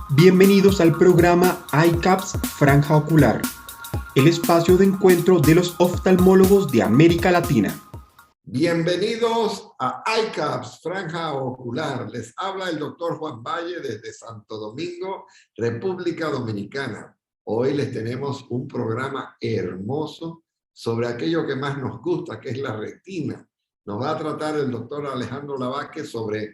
Bienvenidos al programa iCaps Franja Ocular, el espacio de encuentro de los oftalmólogos de América Latina. Bienvenidos a iCaps Franja Ocular. Les habla el doctor Juan Valle desde Santo Domingo, República Dominicana. Hoy les tenemos un programa hermoso sobre aquello que más nos gusta, que es la retina. Nos va a tratar el doctor Alejandro Lavaque sobre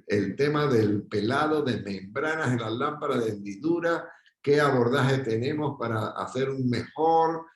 el tema del pelado de membranas en las lámparas de hendidura, qué abordaje tenemos para hacer un mejor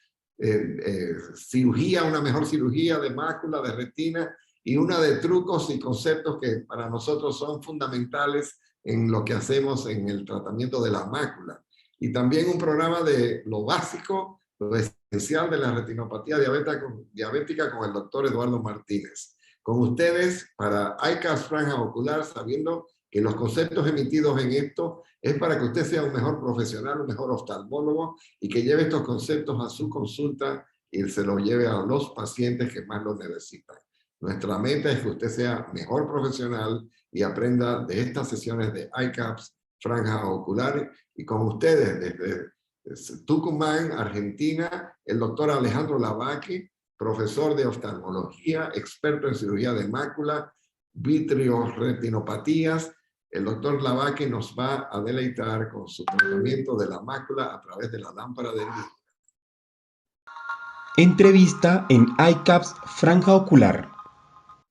cirugía, una mejor cirugía de mácula, de retina, y una de trucos y conceptos que para nosotros son fundamentales en lo que hacemos en el tratamiento de la mácula. Y también un programa de lo básico, lo esencial de la retinopatía diabética con el doctor Eduardo Martínez. Con ustedes para iCaps Franja Ocular, sabiendo que los conceptos emitidos en esto es para que usted sea un mejor profesional, un mejor oftalmólogo y que lleve estos conceptos a su consulta y se los lleve a los pacientes que más lo necesitan. Nuestra meta es que usted sea mejor profesional y aprenda de estas sesiones de iCaps Franja Ocular. Y con ustedes desde Tucumán, Argentina, el doctor Alejandro Lavaque, profesor de oftalmología, experto en cirugía de mácula, vitreorretinopatías. El doctor Lavaque nos va a deleitar con su tratamiento de la mácula a través de la lámpara de luz. Entrevista en iCaps Franja Ocular.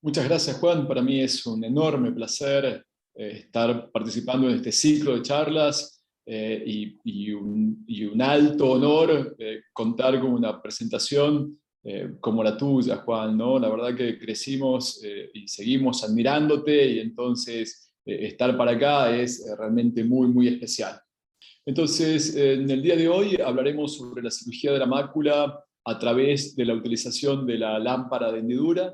Muchas gracias, Juan. Para mí es un enorme placer estar participando en este ciclo de charlas y un alto honor contar con una presentación como la tuya, Juan, ¿no? La verdad que crecimos y seguimos admirándote, y entonces estar para acá es realmente muy, muy especial. Entonces, en el día de hoy hablaremos sobre la cirugía de la mácula a través de la utilización de la lámpara de hendidura.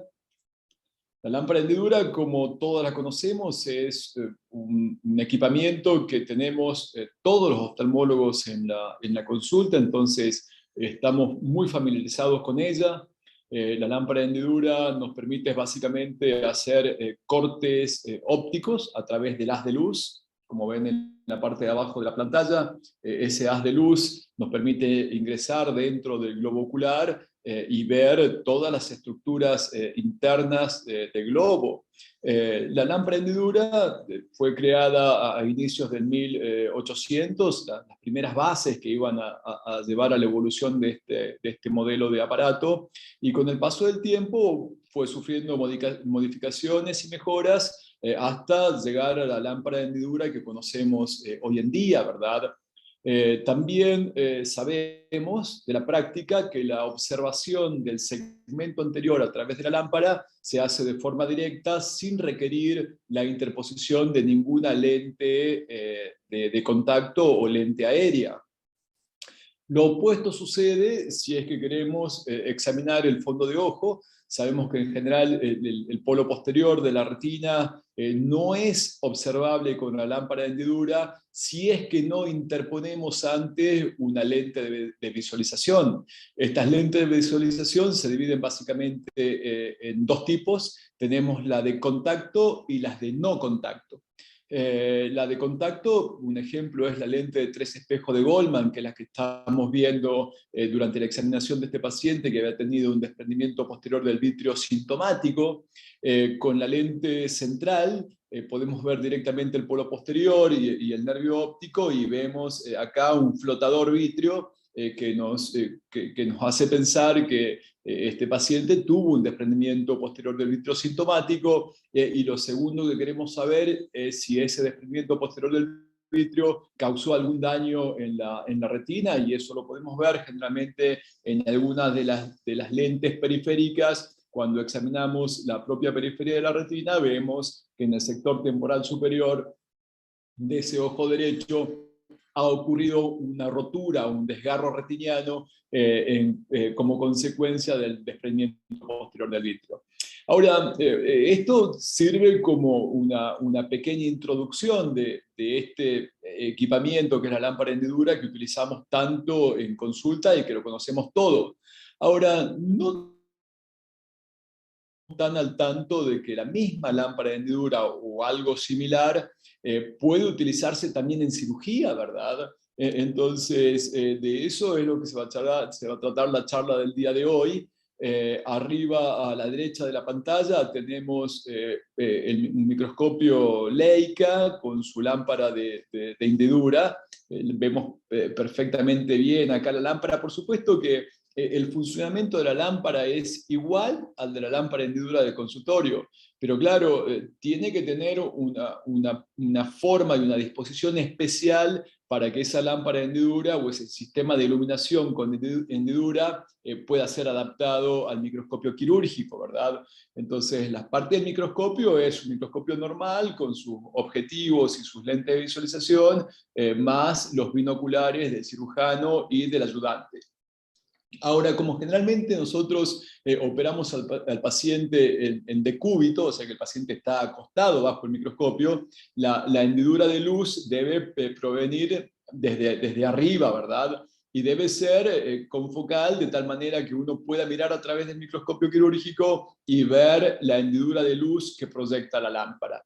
La lámpara de hendidura, como todas la conocemos, es un equipamiento que tenemos todos los oftalmólogos en la consulta, entonces estamos muy familiarizados con ella. La lámpara de hendidura nos permite básicamente hacer cortes ópticos a través del haz de luz, como ven en la parte de abajo de la pantalla. Ese haz de luz nos permite ingresar dentro del globo ocular y ver todas las estructuras internas del globo. La lámpara de hendidura fue creada a inicios del 1800, las primeras bases que iban a llevar a la evolución de este modelo de aparato, y con el paso del tiempo fue sufriendo modificaciones y mejoras hasta llegar a la lámpara de hendidura que conocemos hoy en día, ¿verdad? También sabemos de la práctica que la observación del segmento anterior a través de la lámpara se hace de forma directa sin requerir la interposición de ninguna lente de contacto o lente aérea. Lo opuesto sucede si es que queremos examinar el fondo de ojo. Sabemos que en general el polo posterior de la retina no es observable con la lámpara de hendidura si es que no interponemos antes una lente de visualización. Estas lentes de visualización se dividen básicamente en dos tipos. Tenemos la de contacto y las de no contacto. La de contacto, un ejemplo es la lente de 3 espejos de Goldman, que es la que estamos viendo durante la examinación de este paciente que había tenido un desprendimiento posterior del vitrio sintomático. Con la lente central podemos ver directamente el polo posterior y el nervio óptico, y vemos acá un flotador vitrio que nos hace pensar que este paciente tuvo un desprendimiento posterior del vitrio sintomático, y lo segundo que queremos saber es si ese desprendimiento posterior del vitrio causó algún daño en la retina, y eso lo podemos ver generalmente en algunas de las lentes periféricas. Cuando examinamos la propia periferia de la retina, vemos que en el sector temporal superior de ese ojo derecho ha ocurrido una rotura, un desgarro retiniano como consecuencia del desprendimiento posterior del vitrio. Ahora, esto sirve como una pequeña introducción de este equipamiento que es la lámpara de hendidura, que utilizamos tanto en consulta y que lo conocemos todos. Ahora, no tan al tanto de que la misma lámpara de hendidura o algo similar puede utilizarse también en cirugía, ¿verdad? Entonces, de eso es lo que se va a tratar la charla del día de hoy. Arriba a la derecha de la pantalla tenemos un microscopio Leica con su lámpara de hendidura. Vemos perfectamente bien acá la lámpara. Por supuesto que el funcionamiento de la lámpara es igual al de la lámpara de hendidura del consultorio, pero claro, tiene que tener una forma y una disposición especial para que esa lámpara de hendidura o ese sistema de iluminación con hendidura pueda ser adaptado al microscopio quirúrgico, ¿verdad? Entonces, la parte del microscopio es un microscopio normal con sus objetivos y sus lentes de visualización, más los binoculares del cirujano y del ayudante. Ahora, como generalmente nosotros operamos al paciente en decúbito, o sea que el paciente está acostado bajo el microscopio, la hendidura de luz debe provenir desde arriba, ¿verdad? Y debe ser confocal de tal manera que uno pueda mirar a través del microscopio quirúrgico y ver la hendidura de luz que proyecta la lámpara.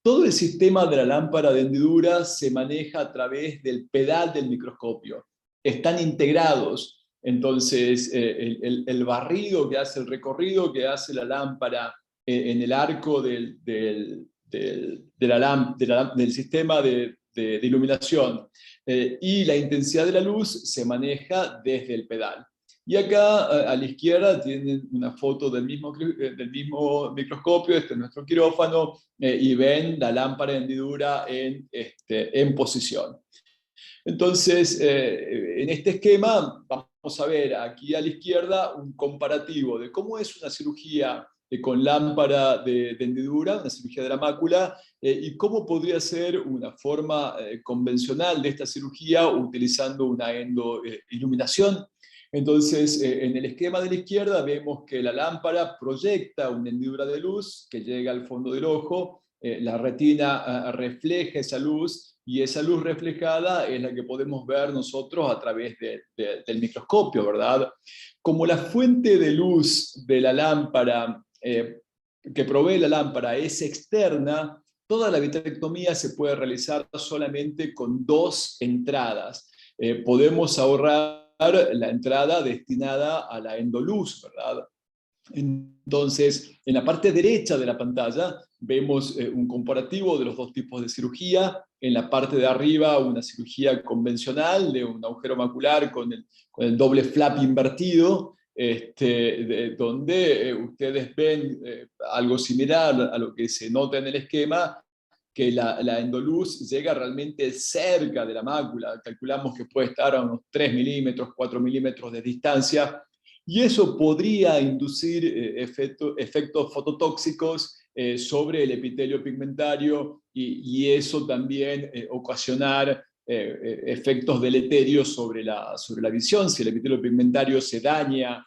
Todo el sistema de la lámpara de hendidura se maneja a través del pedal del microscopio. Están integrados. Entonces, el barrido que hace, el recorrido que hace la lámpara en el arco del sistema de iluminación y la intensidad de la luz se maneja desde el pedal. Y acá a la izquierda tienen una foto del mismo microscopio, este es nuestro quirófano, y ven la lámpara de hendidura en posición. Entonces, en este esquema vamos a ver aquí a la izquierda un comparativo de cómo es una cirugía con lámpara de hendidura, una cirugía de la mácula, y cómo podría ser una forma convencional de esta cirugía utilizando una endoiluminación. Entonces, en el esquema de la izquierda vemos que la lámpara proyecta una hendidura de luz que llega al fondo del ojo, la retina refleja esa luz, y esa luz reflejada es la que podemos ver nosotros a través del microscopio, ¿verdad? Como la fuente de luz de la lámpara, que provee la lámpara, es externa, toda la vitrectomía se puede realizar solamente con 2 entradas. Podemos ahorrar la entrada destinada a la endoluz, ¿verdad? Entonces, en la parte derecha de la pantalla vemos un comparativo de los 2 tipos de cirugía. En la parte de arriba, una cirugía convencional de un agujero macular con el doble flap invertido, donde ustedes ven algo similar a lo que se nota en el esquema, que la endoluz llega realmente cerca de la mácula. Calculamos que puede estar a unos 3 milímetros, 4 milímetros de distancia, y eso podría inducir efectos fototóxicos sobre el epitelio pigmentario y eso también ocasionar efectos deleterios sobre la visión. Si el epitelio pigmentario se daña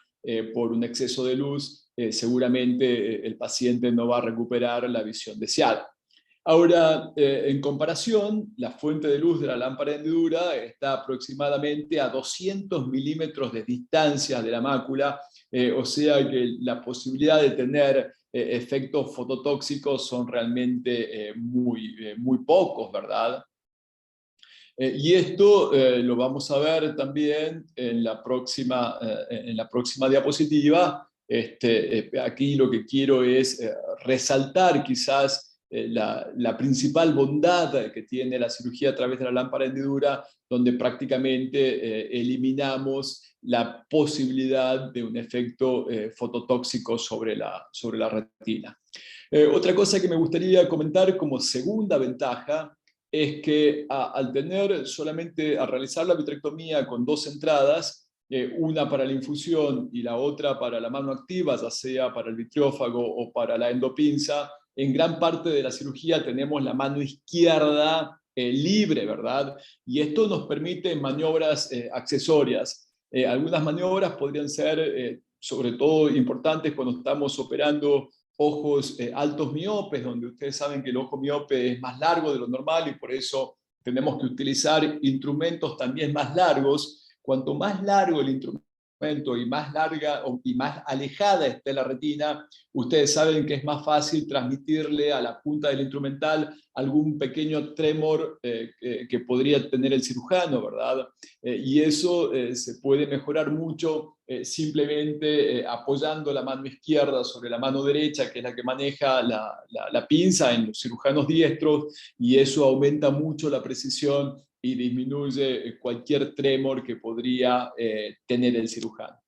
por un exceso de luz, seguramente el paciente no va a recuperar la visión deseada. Ahora, en comparación, la fuente de luz de la lámpara de hendidura está aproximadamente a 200 milímetros de distancia de la mácula, o sea que la posibilidad de tener efectos fototóxicos son realmente muy pocos, ¿verdad? Y esto lo vamos a ver también en la próxima diapositiva. Aquí lo que quiero es resaltar quizás la principal bondad que tiene la cirugía a través de la lámpara de hendidura, donde prácticamente eliminamos la posibilidad de un efecto fototóxico sobre la retina. Otra cosa que me gustaría comentar como segunda ventaja es que al realizar la vitrectomía con 2 entradas, una para la infusión y la otra para la mano activa, ya sea para el vitriófago o para la endopinza, en gran parte de la cirugía tenemos la mano izquierda libre, ¿verdad? Y esto nos permite maniobras accesorias. Algunas maniobras podrían ser, sobre todo, importantes cuando estamos operando ojos altos miopes, donde ustedes saben que el ojo miope es más largo de lo normal y por eso tenemos que utilizar instrumentos también más largos. Cuanto más largo el instrumento instrumento y más larga y más alejada esté la retina, ustedes saben que es más fácil transmitirle a la punta del instrumental algún pequeño tremor que podría tener el cirujano, ¿verdad? Y eso se puede mejorar mucho simplemente apoyando la mano izquierda sobre la mano derecha, que es la que maneja la pinza en los cirujanos diestros, y eso aumenta mucho la precisión y disminuye cualquier tremor que podría tener el cirujano.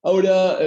Ahora,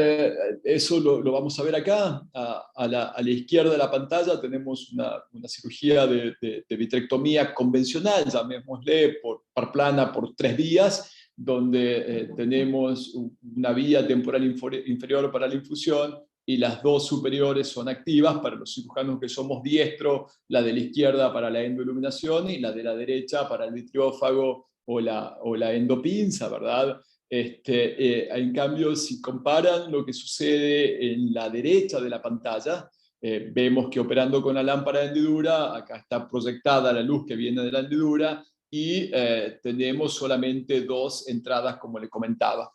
eso lo vamos a ver acá. A la izquierda de la pantalla tenemos una cirugía de vitrectomía convencional, llamémosle par plana por 3 vías, donde tenemos una vía temporal inferior para la infusión y las 2 superiores son activas para los cirujanos que somos diestros, la de la izquierda para la endoiluminación y la de la derecha para el vitriófago o la endopinza, ¿verdad? En cambio, si comparan lo que sucede en la derecha de la pantalla, vemos que operando con la lámpara de hendidura, acá está proyectada la luz que viene de la hendidura y tenemos solamente 2 entradas, como le comentaba.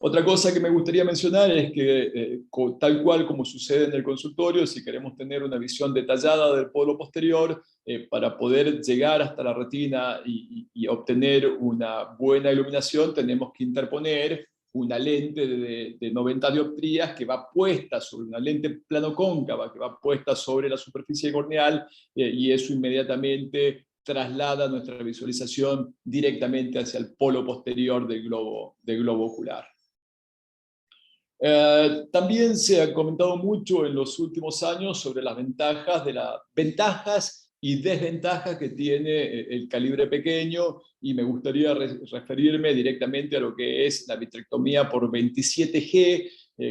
Otra cosa que me gustaría mencionar es que, tal cual como sucede en el consultorio, si queremos tener una visión detallada del polo posterior, para poder llegar hasta la retina y obtener una buena iluminación, tenemos que interponer una lente de 90 dioptrías que va puesta sobre una lente plano-cóncava, que va puesta sobre la superficie corneal, y eso inmediatamente traslada nuestra visualización directamente hacia el polo posterior del globo ocular. También se ha comentado mucho en los últimos años sobre las ventajas y desventajas que tiene el calibre pequeño, y me gustaría referirme directamente a lo que es la vitrectomía por 27G,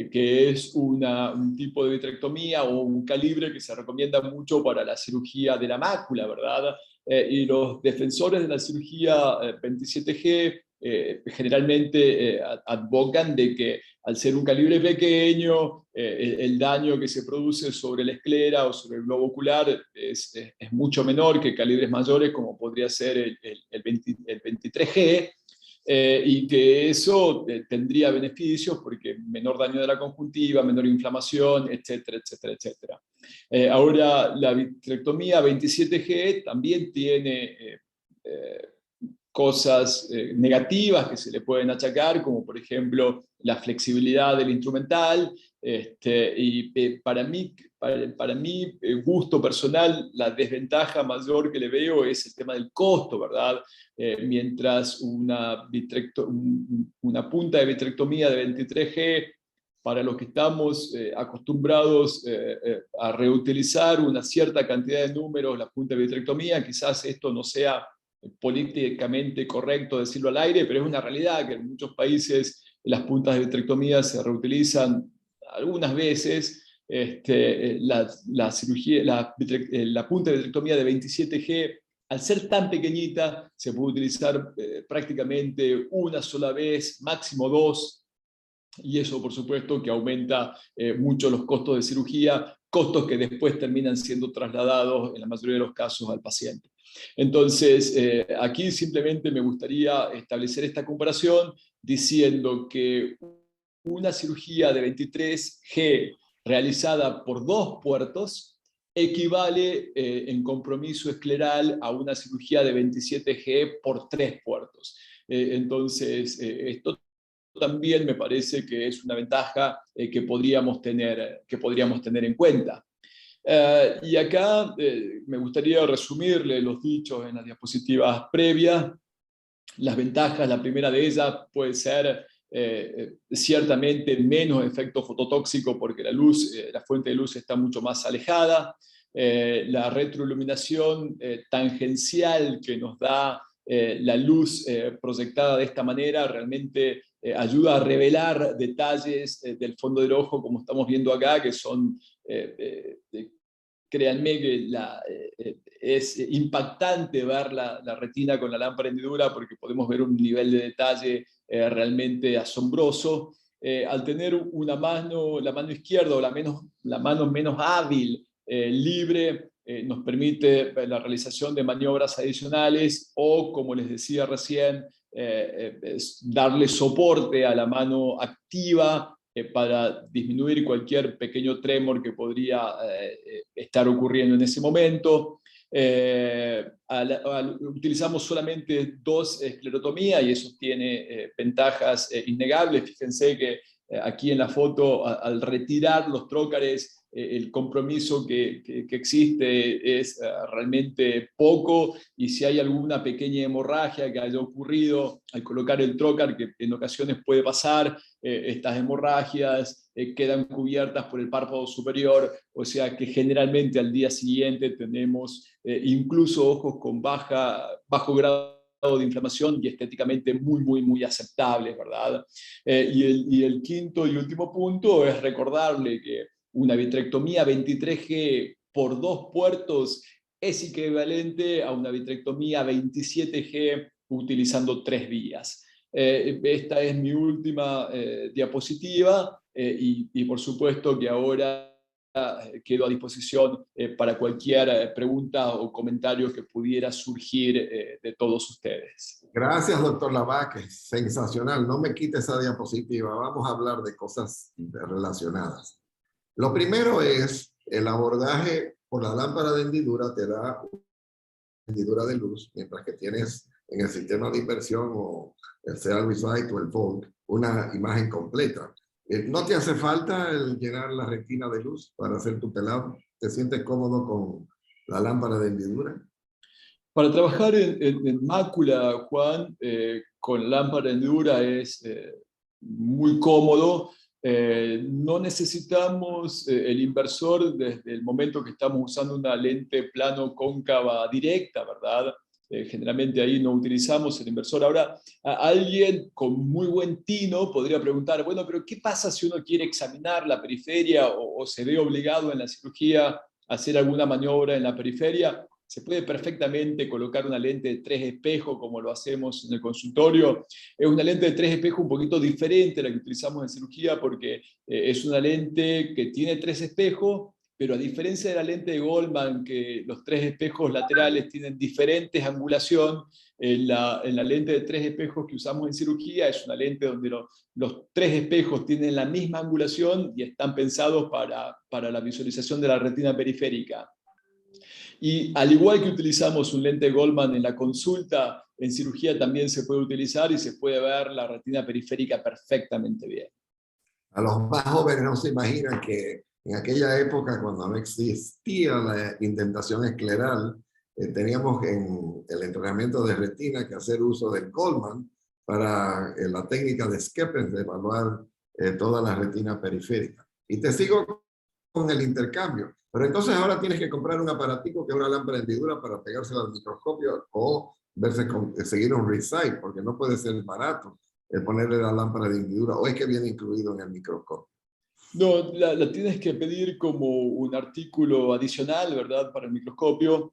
que es un tipo de vitrectomía o un calibre que se recomienda mucho para la cirugía de la mácula, ¿verdad? Y los defensores de la cirugía 27G generalmente advocan de que al ser un calibre pequeño, el daño que se produce sobre la esclera o sobre el globo ocular es mucho menor que calibres mayores, como podría ser el 23G, y que eso tendría beneficios porque menor daño de la conjuntiva, menor inflamación, etcétera, etcétera, etcétera. Ahora, la vitrectomía 27G también tiene cosas negativas que se le pueden achacar, como por ejemplo la flexibilidad del instrumental, y para mi gusto personal, la desventaja mayor que le veo es el tema del costo, ¿verdad? Mientras una punta de vitrectomía de 23G, para los que estamos acostumbrados a reutilizar una cierta cantidad de números, la punta de vitrectomía, quizás esto no sea políticamente correcto decirlo al aire, pero es una realidad que en muchos países las puntas de vitrectomía se reutilizan algunas veces. La punta de vitrectomía de 27G, al ser tan pequeñita, se puede utilizar prácticamente una sola vez, máximo 2, y eso por supuesto que aumenta mucho los costos de cirugía, costos que después terminan siendo trasladados en la mayoría de los casos al paciente. Entonces, aquí simplemente me gustaría establecer esta comparación diciendo que una cirugía de 23G realizada por 2 puertos equivale en compromiso escleral a una cirugía de 27G por 3 puertos. Entonces, esto también me parece que es una ventaja que podríamos tener en cuenta. Y acá me gustaría resumirle los dichos en las diapositivas previas. Las ventajas, la primera de ellas puede ser ciertamente menos efecto fototóxico porque la fuente de luz está mucho más alejada. La retroiluminación tangencial que nos da la luz proyectada de esta manera realmente ayuda a revelar detalles del fondo del ojo, como estamos viendo acá, que son, créanme que es impactante ver la retina con la lámpara de hendidura porque podemos ver un nivel de detalle realmente asombroso. Al tener la mano izquierda o la mano menos hábil, libre, nos permite la realización de maniobras adicionales o, como les decía recién, darle soporte a la mano activa para disminuir cualquier pequeño tremor que podría estar ocurriendo en ese momento. Utilizamos solamente 2 esclerotomías y eso tiene ventajas innegables. Fíjense que aquí en la foto, al retirar los trócares, el compromiso que existe es realmente poco, y si hay alguna pequeña hemorragia que haya ocurrido al colocar el trócar, que en ocasiones puede pasar, estas hemorragias quedan cubiertas por el párpado superior, o sea que generalmente al día siguiente tenemos incluso ojos con bajo grado de inflamación y estéticamente muy aceptables, ¿verdad? Y el quinto y último punto es recordarle que una vitrectomía 23G por 2 puertos es equivalente a una vitrectomía 27G utilizando 3 vías. Esta es mi última diapositiva y por supuesto que ahora quedo a disposición para cualquier pregunta o comentario que pudiera surgir de todos ustedes. Gracias, doctor Lavaque. Sensacional. No me quite esa diapositiva. Vamos a hablar de cosas relacionadas. Lo primero es el abordaje por la lámpara de hendidura. Te da una hendidura de luz, mientras que tienes en el sistema de inversión o el Cerebral o el Volt una imagen completa. ¿No te hace falta el llenar la retina de luz para hacer tu pelado? ¿Te sientes cómodo con la lámpara de hendidura? Para trabajar en mácula, Juan, con lámpara de hendidura es muy cómodo. No necesitamos el inversor desde el momento que estamos usando una lente plano cóncava directa, ¿verdad? Generalmente ahí no utilizamos el inversor. Ahora, alguien con muy buen tino podría preguntar, bueno, pero ¿qué pasa si uno quiere examinar la periferia o se ve obligado en la cirugía a hacer alguna maniobra en la periferia? Se puede perfectamente colocar una lente de 3 espejos como lo hacemos en el consultorio. Es una lente de 3 espejos un poquito diferente a la que utilizamos en cirugía porque es una lente que tiene 3 espejos, pero a diferencia de la lente de Goldman, que los 3 espejos laterales tienen diferentes angulación, en la lente de 3 espejos que usamos en cirugía es una lente donde los 3 espejos tienen la misma angulación y están pensados para la visualización de la retina periférica. Y al igual que utilizamos un lente Goldman en la consulta, en cirugía también se puede utilizar y se puede ver la retina periférica perfectamente bien. A los más jóvenes no se imaginan que en aquella época, cuando no existía la indentación escleral, teníamos en el entrenamiento de retina que hacer uso del Goldman para la técnica de Skepper de evaluar toda la retina periférica. Y te sigo con el intercambio. Pero entonces ahora tienes que comprar un aparatico que es una lámpara de hendidura para pegársela al microscopio o seguir un ReSight, porque no puede ser barato el ponerle la lámpara de hendidura, o es que viene incluido en el microscopio. No, la tienes que pedir como un artículo adicional, ¿verdad?, para el microscopio.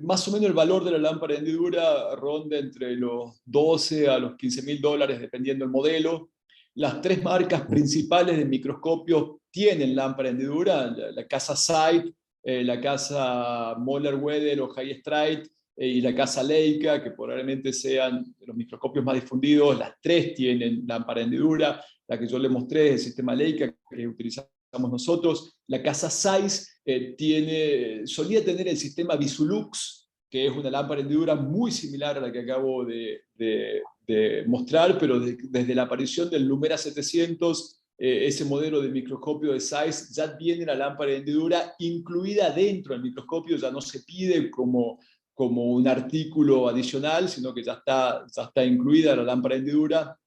Más o menos el valor de la lámpara de hendidura ronda entre los 12 a los $15.000, dependiendo del modelo. Las 3 marcas principales de microscopios tienen lámpara de hendidura, la casa Zeiss, la casa Moeller-Weather o High Strike y la casa Leica, que probablemente sean los microscopios más difundidos. Las 3 tienen lámpara de hendidura. La que yo le mostré es el sistema Leica que utilizamos nosotros. La casa Zeiss solía tener el sistema Visulux, que es una lámpara de hendidura muy similar a la que acabo de mostrar, pero desde la aparición del Lumera 700, ese modelo de microscopio de Zeiss, ya viene la lámpara de hendidura incluida dentro del microscopio, ya no se pide como un artículo adicional, sino que ya está incluida la lámpara de hendidura.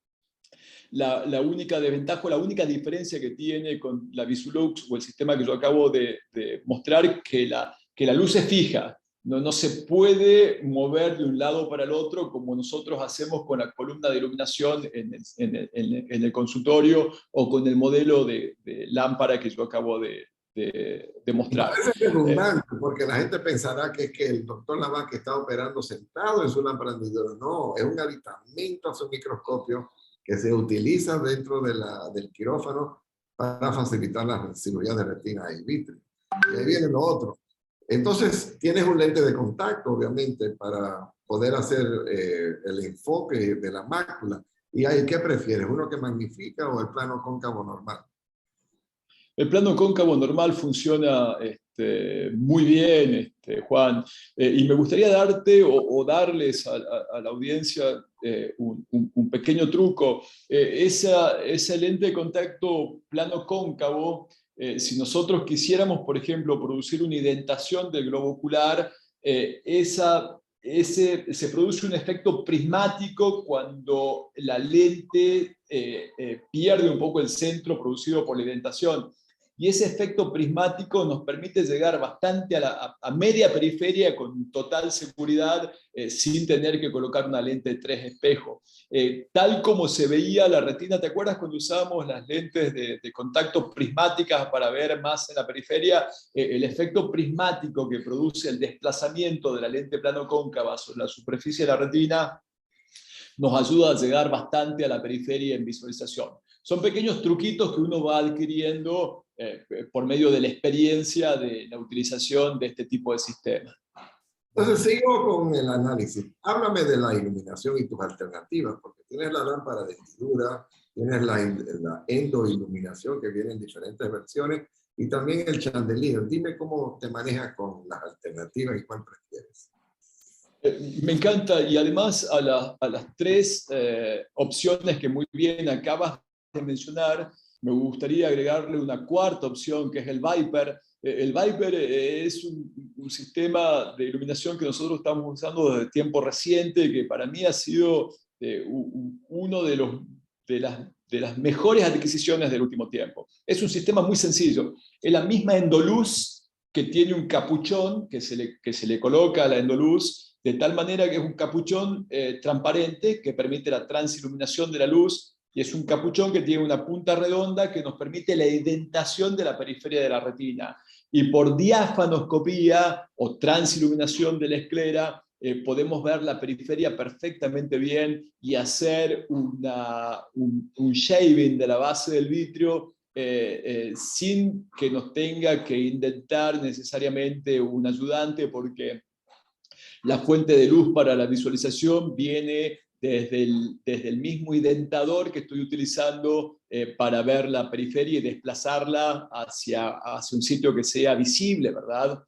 La única desventaja, la única diferencia que tiene con la Visulux o el sistema que yo acabo de mostrar, que la luz es fija. No se puede mover de un lado para el otro como nosotros hacemos con la columna de iluminación en el consultorio o con el modelo de lámpara que yo acabo de mostrar. Parece redundante, porque la gente pensará que el doctor Lavaque está operando sentado en su lámpara de hendidura. No, es un aditamento a su microscopio que se utiliza dentro del quirófano para facilitar la cirugía de retina in vitro. Y ahí viene lo otro. Entonces, tienes un lente de contacto, obviamente, para poder hacer el enfoque de la mácula. ¿Y ahí qué prefieres? ¿Uno que magnifica o el plano cóncavo normal? El plano cóncavo normal funciona muy bien, Juan, y me gustaría darte o darles a la audiencia un pequeño truco. Esa lente de contacto plano cóncavo, si nosotros quisiéramos, por ejemplo, producir una indentación del globo ocular, se produce un efecto prismático cuando la lente pierde un poco el centro producido por la indentación. Y ese efecto prismático nos permite llegar bastante a media periferia con total seguridad, sin tener que colocar una lente de 3 espejos. Tal como se veía la retina, ¿te acuerdas cuando usábamos las lentes de contacto prismáticas para ver más en la periferia? El efecto prismático que produce el desplazamiento de la lente plano cóncava sobre la superficie de la retina nos ayuda a llegar bastante a la periferia en visualización. Son pequeños truquitos que uno va adquiriendo por medio de la experiencia de la utilización de este tipo de sistemas. Entonces, sigo con el análisis. Háblame de la iluminación y tus alternativas, porque tienes la lámpara de hendidura, tienes la endoiluminación que viene en diferentes versiones, y también el chandelier. Dime cómo te manejas con las alternativas y cuál prefieres. Me encanta, y además a las 3 opciones que muy bien acabas de mencionar, me gustaría agregarle una cuarta opción, que es el Viper. El Viper es un sistema de iluminación que nosotros estamos usando desde tiempo reciente, que para mí ha sido uno de las mejores adquisiciones del último tiempo. Es un sistema muy sencillo. Es la misma endoluz que tiene un capuchón que se le coloca a la endoluz, de tal manera que es un capuchón transparente que permite la transiluminación de la luz, y es un capuchón que tiene una punta redonda que nos permite la indentación de la periferia de la retina. Y por diáfanoscopía o transiluminación de la esclera, podemos ver la periferia perfectamente bien y hacer un shaving de la base del vitrio sin que nos tenga que indentar necesariamente un ayudante, porque la fuente de luz para la visualización viene desde el mismo indentador que estoy utilizando para ver la periferia y desplazarla hacia un sitio que sea visible, ¿verdad?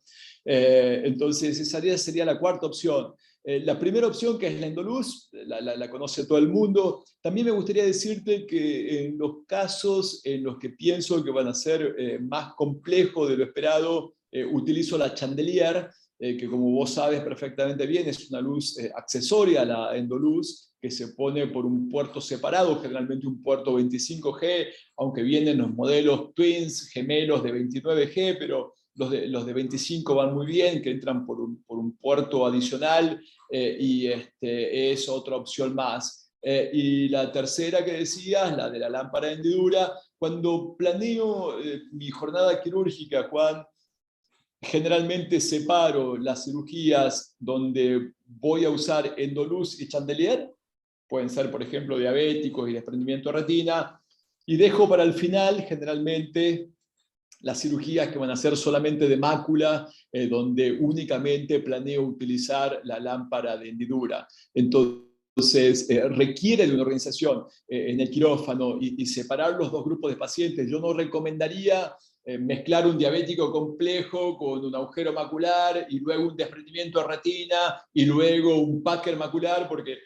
Entonces, esa sería la cuarta opción. La primera opción, que es la endoluz, la conoce todo el mundo. También me gustaría decirte que en los casos en los que pienso que van a ser más complejos de lo esperado, utilizo la chandelier, que como vos sabes perfectamente bien, es una luz accesoria a la endoluz, que se pone por un puerto separado, generalmente un puerto 25G, aunque vienen los modelos twins, gemelos de 29G, pero los de 25 van muy bien, que entran por un puerto adicional, y es otra opción más. Y la tercera que decías, la de la lámpara de hendidura, cuando planeo mi jornada quirúrgica, Juan, generalmente separo las cirugías donde voy a usar endoluz y chandelier, pueden ser, por ejemplo, diabéticos y desprendimiento de retina, y dejo para el final, generalmente, las cirugías que van a ser solamente de mácula, donde únicamente planeo utilizar la lámpara de hendidura. Entonces, requiere de una organización en el quirófano y separar los dos grupos de pacientes. Yo no recomendaría mezclar un diabético complejo con un agujero macular y luego un desprendimiento de retina y luego un Packer macular, porque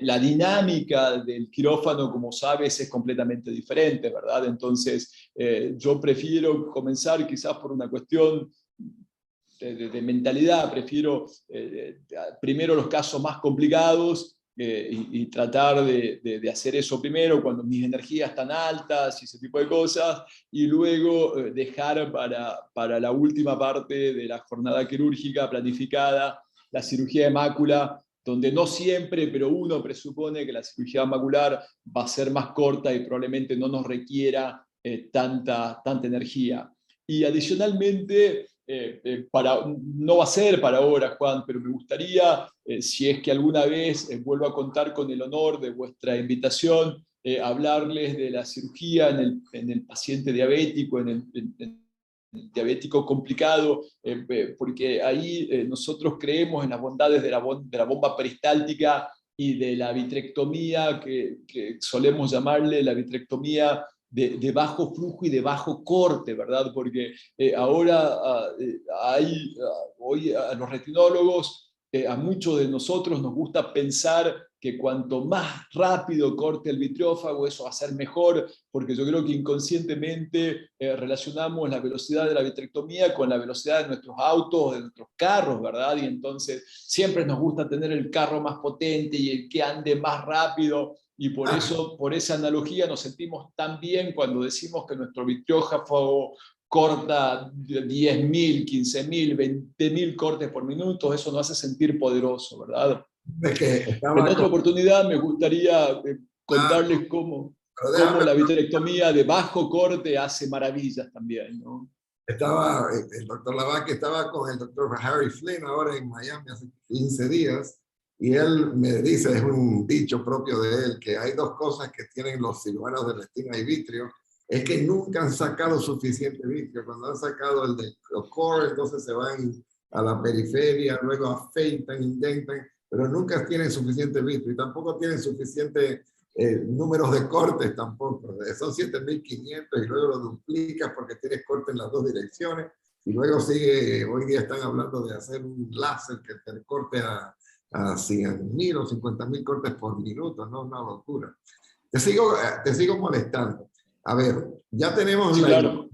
la dinámica del quirófano, como sabes, es completamente diferente, ¿verdad? Entonces, yo prefiero comenzar quizás por una cuestión de mentalidad, prefiero primero los casos más complicados, y tratar de hacer eso primero cuando mis energías están altas y ese tipo de cosas, y luego dejar para la última parte de la jornada quirúrgica planificada la cirugía de mácula, donde no siempre, pero uno presupone que la cirugía macular va a ser más corta y probablemente no nos requiera tanta energía. Y adicionalmente, no va a ser para ahora, Juan, pero me gustaría, si es que alguna vez vuelvo a contar con el honor de vuestra invitación, hablarles de la cirugía en el paciente diabético, en diabético complicado, porque ahí nosotros creemos en las bondades de la bomba peristáltica y de la vitrectomía, que solemos llamarle la vitrectomía de bajo flujo y de bajo corte, ¿verdad? Porque ahora hoy a los retinólogos, a muchos de nosotros nos gusta pensar que cuanto más rápido corte el vitreófago, eso va a ser mejor, porque yo creo que inconscientemente relacionamos la velocidad de la vitrectomía con la velocidad de nuestros autos, de nuestros carros, ¿verdad? Y entonces siempre nos gusta tener el carro más potente y el que ande más rápido, y por eso, por esa analogía, nos sentimos tan bien cuando decimos que nuestro vitreófago corta 10.000, 15.000, 20.000 cortes por minuto. Eso nos hace sentir poderoso, ¿verdad? Es que En otra oportunidad me gustaría contarles cómo la vitrectomía de bajo corte hace maravillas también, ¿no? Estaba, el doctor Lavaque estaba con el doctor Harry Flynn ahora en Miami hace 15 días, y él me dice, es un dicho propio de él, que hay dos cosas que tienen los cirujanos de retina y vitrio, es que nunca han sacado suficiente vitrio. Cuando han sacado el de los core, entonces se van a la periferia, luego afeitan, indentan, pero nunca tienen suficiente vitrio, y tampoco tienen suficiente números de cortes tampoco. Son 7.500 y luego lo duplicas porque tienes corte en las dos direcciones, y luego sigue, hoy día están hablando de hacer un láser que te corte a 100.000 o 50.000 cortes por minuto, ¿no? Una locura. Te sigo molestando. A ver, ya tenemos sí, la claro.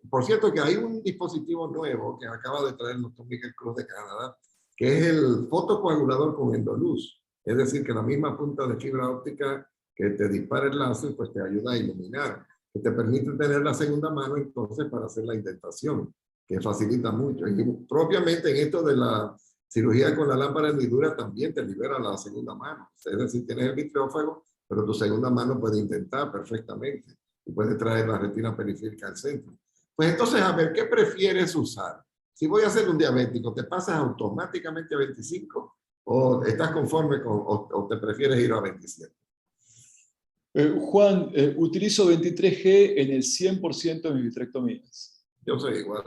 Por cierto, que hay un dispositivo nuevo que acaba de traer el doctor Miguel Cruz de Canadá, que es el fotocoagulador con endoluz. Es decir, que la misma punta de fibra óptica que te dispara el láser, pues te ayuda a iluminar, que te permite tener la segunda mano entonces para hacer la indentación, que facilita mucho. Y propiamente en esto de la cirugía con la lámpara de hendidura también te libera la segunda mano. Es decir, tienes el vitreófago, pero tu segunda mano puede intentar perfectamente y puede traer la retina periférica al centro. Pues entonces, a ver, ¿qué prefieres usar? Si voy a ser un diabético, ¿te pasas automáticamente a 25 o estás conforme o te prefieres ir a 27? Juan, utilizo 23G en el 100% de mis vitrectomías. Yo soy igual.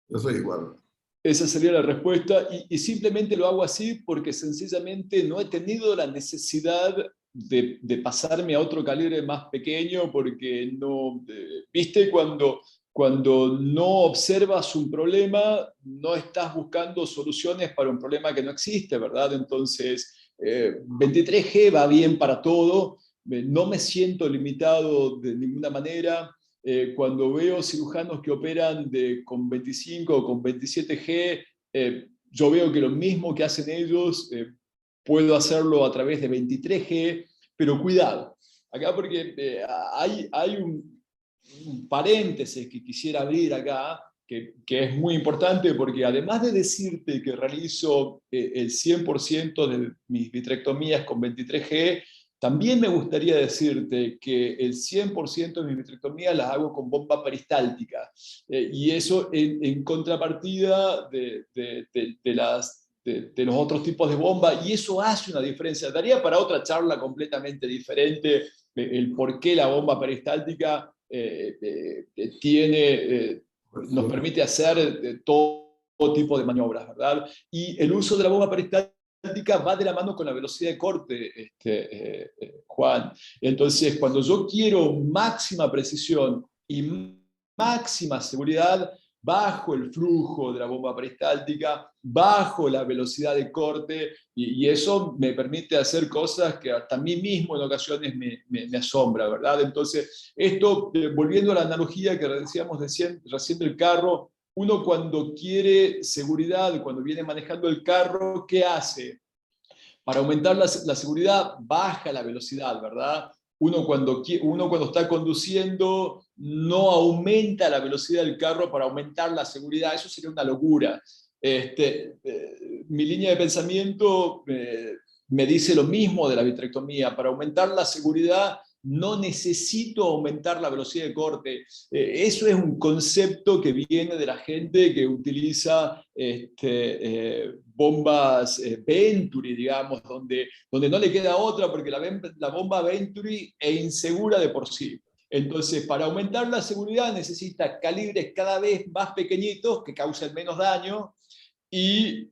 Yo soy igual. Esa sería la respuesta, y simplemente lo hago así porque sencillamente no he tenido la necesidad de pasarme a otro calibre más pequeño, porque no, viste, cuando no observas un problema, no estás buscando soluciones para un problema que no existe, ¿verdad? Entonces, 23G va bien para todo, no me siento limitado de ninguna manera. Cuando veo cirujanos que operan con 25 o con 27G, yo veo que lo mismo que hacen ellos, puedo hacerlo a través de 23G, pero cuidado, acá porque hay un paréntesis que quisiera abrir acá, que es muy importante, porque además de decirte que realizo el 100% de mis vitrectomías con 23G, también me gustaría decirte que el 100% de mis vitrectomías las hago con bomba peristáltica, y eso en contrapartida de los otros tipos de bomba, y eso hace una diferencia. Daría para otra charla completamente diferente el por qué la bomba peristáltica nos permite hacer todo tipo de maniobras, ¿verdad? Y el uso de la bomba peristáltica va de la mano con la velocidad de corte, Juan. Entonces, cuando yo quiero máxima precisión y máxima seguridad, bajo el flujo de la bomba peristáltica, bajo la velocidad de corte, y eso me permite hacer cosas que hasta a mí mismo en ocasiones me asombra, ¿verdad? Entonces, esto, volviendo a la analogía que decíamos recién del carro, uno cuando quiere seguridad, cuando viene manejando el carro, ¿qué hace? Para aumentar la seguridad, baja la velocidad, ¿verdad? Uno cuando está conduciendo no aumenta la velocidad del carro para aumentar la seguridad. Eso sería una locura. Mi línea de pensamiento me dice lo mismo de la vitrectomía. Para aumentar la seguridad no necesito aumentar la velocidad de corte. Eso es un concepto que viene de la gente que utiliza bombas Venturi, digamos, donde no le queda otra porque la bomba Venturi es insegura de por sí. Entonces, para aumentar la seguridad necesita calibres cada vez más pequeñitos que causen menos daño y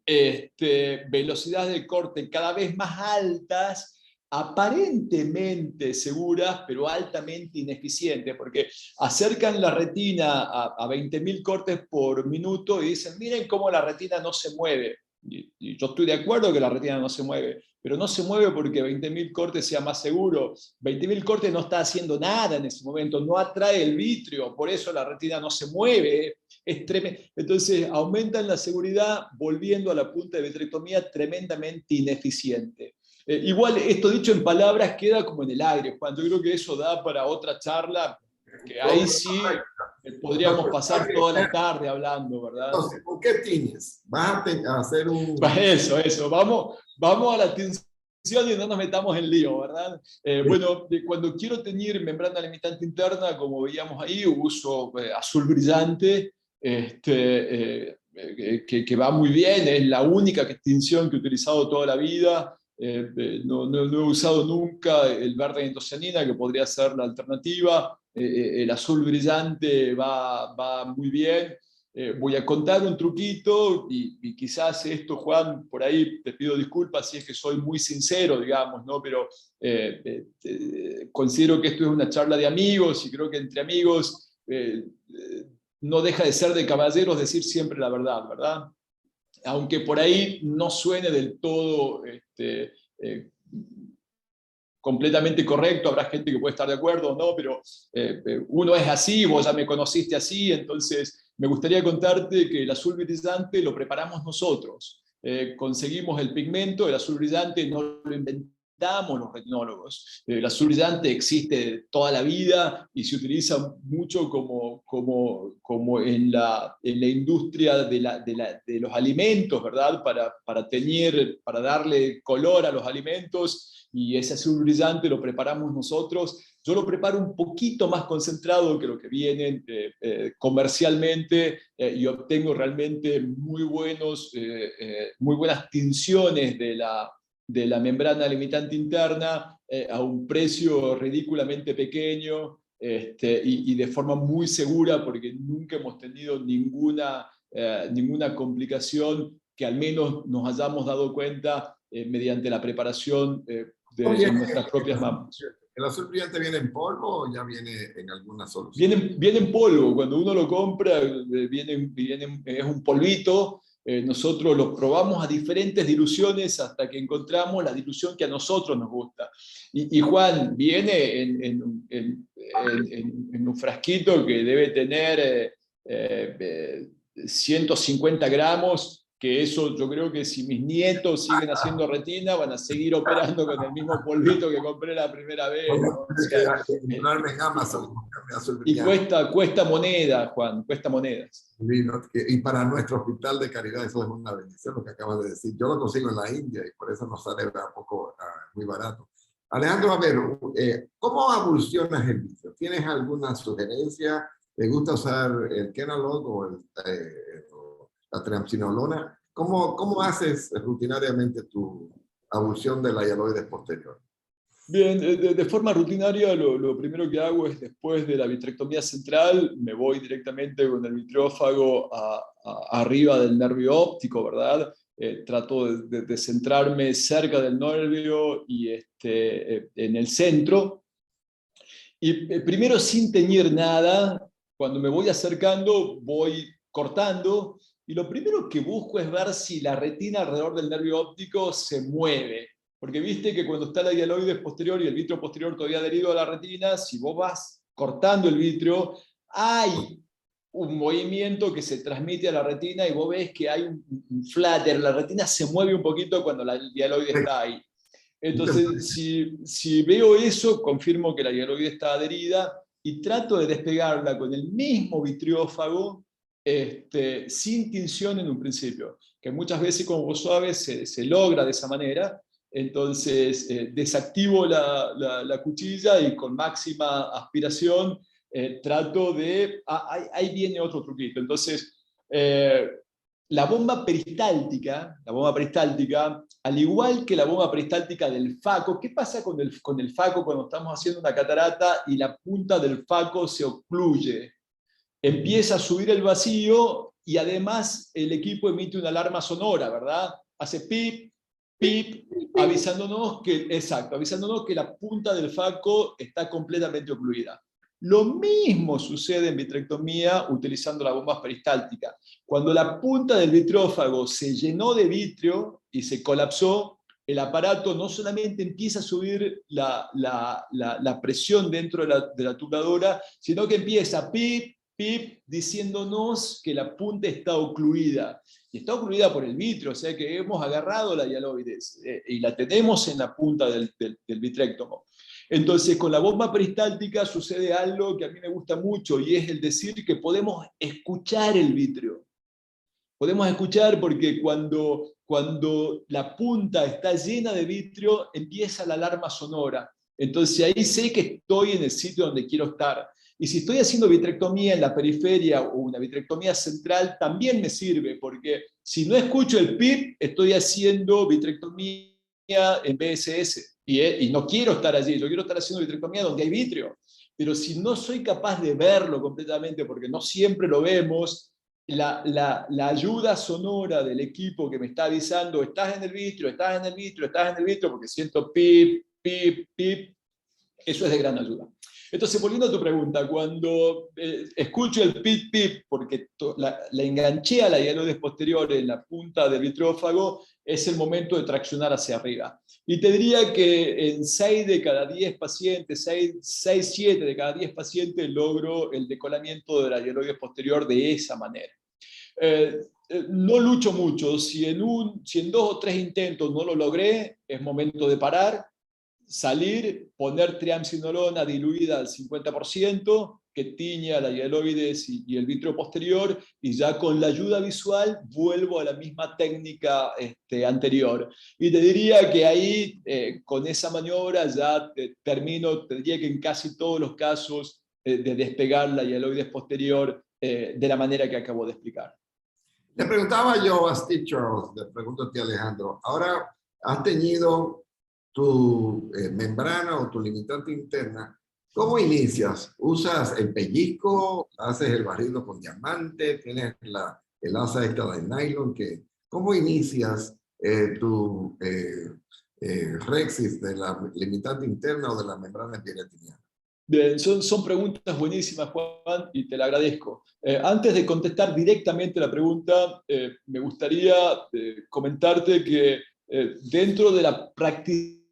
velocidades de corte cada vez más altas, aparentemente seguras, pero altamente ineficientes, porque acercan la retina a 20.000 cortes por minuto y dicen, miren cómo la retina no se mueve. Y yo estoy de acuerdo que la retina no se mueve, pero no se mueve porque 20.000 cortes sea más seguro. 20.000 cortes no está haciendo nada en ese momento, no atrae el vitrio, por eso la retina no se mueve. Es tremendo. Entonces aumentan la seguridad volviendo a la punta de vitrectomía tremendamente ineficiente. Igual esto dicho en palabras queda como en el aire, Juan. Yo creo que eso da para otra charla, que ahí sí podríamos pasar toda la tarde hablando, ¿verdad? Entonces, ¿con qué tiñes? ¿Vas a hacer un...? Eso. Vamos a la tinción y no nos metamos en lío, ¿verdad? Bueno, cuando quiero teñir membrana limitante interna, como veíamos ahí, uso azul brillante, que va muy bien, es la única tinción que he utilizado toda la vida. No he usado nunca el verde endocianina, que podría ser la alternativa. El azul brillante va muy bien. Voy a contar un truquito y quizás esto, Juan, por ahí te pido disculpas si es que soy muy sincero, digamos, ¿no? Pero considero que esto es una charla de amigos y creo que entre amigos no deja de ser de caballeros decir siempre la verdad, ¿verdad? Aunque por ahí no suene del todo completamente correcto, habrá gente que puede estar de acuerdo o no, pero uno es así, vos ya me conociste así, entonces me gustaría contarte que el azul brillante lo preparamos nosotros. Conseguimos el pigmento, el azul brillante no lo inventamos los retinólogos. El azul brillante existe toda la vida y se utiliza mucho como en la industria de los alimentos, ¿verdad? Para teñir, para darle color a los alimentos, y ese azul brillante lo preparamos nosotros. Yo lo preparo un poquito más concentrado que lo que viene comercialmente y obtengo realmente muy buenas tinciones de la membrana limitante interna a un precio ridículamente pequeño y de forma muy segura, porque nunca hemos tenido ninguna complicación que al menos nos hayamos dado cuenta mediante la preparación de nuestras propias manos. ¿El azul brillante viene en polvo o ya viene en alguna solución? Viene en polvo. Cuando uno lo compra, es un polvito. Nosotros lo probamos a diferentes diluciones hasta que encontramos la dilución que a nosotros nos gusta. Y Juan, viene en un frasquito que debe tener 150 gramos, que eso yo creo que si mis nietos siguen haciendo retina, van a seguir operando con el mismo polvito que compré la primera vez, ¿no? O sea, en Amazon. Y cuesta moneda, Juan, cuesta monedas. Y para nuestro hospital de caridad eso es una bendición lo que acabas de decir. Yo lo consigo en la India y por eso nos sale un poco muy barato. Alejandro, a ver, ¿cómo evolucionas el vitrio? ¿Tienes alguna sugerencia? ¿Te gusta usar el Kenalog o la triamcinolona? ¿Cómo haces rutinariamente tu abulsión de la hialoides posterior? Bien, de forma rutinaria lo primero que hago es, después de la vitrectomía central, me voy directamente con el vitriófago arriba del nervio óptico, ¿verdad? Trato de centrarme cerca del nervio y en el centro. Y primero, sin teñir nada, cuando me voy acercando, voy cortando, y lo primero que busco es ver si la retina alrededor del nervio óptico se mueve. Porque viste que cuando está la hialoides posterior y el vitrio posterior todavía adherido a la retina, si vos vas cortando el vitrio, hay un movimiento que se transmite a la retina y vos ves que hay un flutter, la retina se mueve un poquito cuando la hialoide está ahí. Entonces, si veo eso, confirmo que la hialoide está adherida y trato de despegarla con el mismo vitriófago, sin tinción en un principio, que muchas veces, como vos sabes, se logra de esa manera. Entonces desactivo la cuchilla y con máxima aspiración trato de... ahí viene otro truquito. Entonces la bomba peristáltica al igual que la bomba peristáltica del FACO. ¿Qué pasa con el FACO cuando estamos haciendo una catarata y la punta del FACO se ocluye? Empieza a subir el vacío y además el equipo emite una alarma sonora, ¿verdad? Hace pip, pip, avisándonos que la punta del FACO está completamente ocluida. Lo mismo sucede en vitrectomía utilizando la bomba peristáltica. Cuando la punta del vitrófago se llenó de vitrio y se colapsó, el aparato no solamente empieza a subir la presión dentro de la tubladora, sino que empieza pip, pip, diciéndonos que la punta está ocluida. Y está ocluida por el vitrio, o sea que hemos agarrado la hialoides y la tenemos en la punta del vitréctomo. Entonces, con la bomba peristáltica sucede algo que a mí me gusta mucho, y es el decir que podemos escuchar el vitrio. Podemos escuchar porque cuando la punta está llena de vitrio, empieza la alarma sonora. Entonces ahí sé que estoy en el sitio donde quiero estar. Y si estoy haciendo vitrectomía en la periferia o una vitrectomía central, también me sirve, porque si no escucho el PIP, estoy haciendo vitrectomía en BSS. Y no quiero estar allí, yo quiero estar haciendo vitrectomía donde hay vitrio. Pero si no soy capaz de verlo completamente, porque no siempre lo vemos, la ayuda sonora del equipo que me está avisando, estás en el vitrio, estás en el vitrio, estás en el vitrio, porque siento pip, pip, pip, eso es de gran ayuda. Entonces, volviendo a tu pregunta, cuando escucho el pip, pip, porque la enganché a la hialoides posterior en la punta del vitrófago, es el momento de traccionar hacia arriba. Y te diría que en 6 de cada 10 pacientes, 7 de cada 10 pacientes, logro el decolamiento de la hialoides posterior de esa manera. No lucho mucho. Si en 2 o 3 intentos no lo logré, es momento de parar, salir, poner triamcinolona diluida al 50%, que tiña la hialoides y el vitrio posterior, y ya con la ayuda visual vuelvo a la misma técnica anterior. Y te diría que ahí, con esa maniobra, ya termino, te diría que en casi todos los casos, de despegar la hialoides posterior de la manera que acabo de explicar. Le preguntaba yo a Steve Charles, le pregunto a ti, Alejandro, ahora has teñido tu membrana o tu limitante interna, ¿cómo inicias? ¿Usas el pellizco? ¿Haces el barrido con diamante? ¿Tienes el asa esta de nylon? ¿Cómo inicias tu Rexis de la limitante interna o de la membrana epigretiniana? Bien, son preguntas buenísimas, Juan, y te la agradezco. Antes de contestar directamente la pregunta, me gustaría comentarte que dentro de la practicidad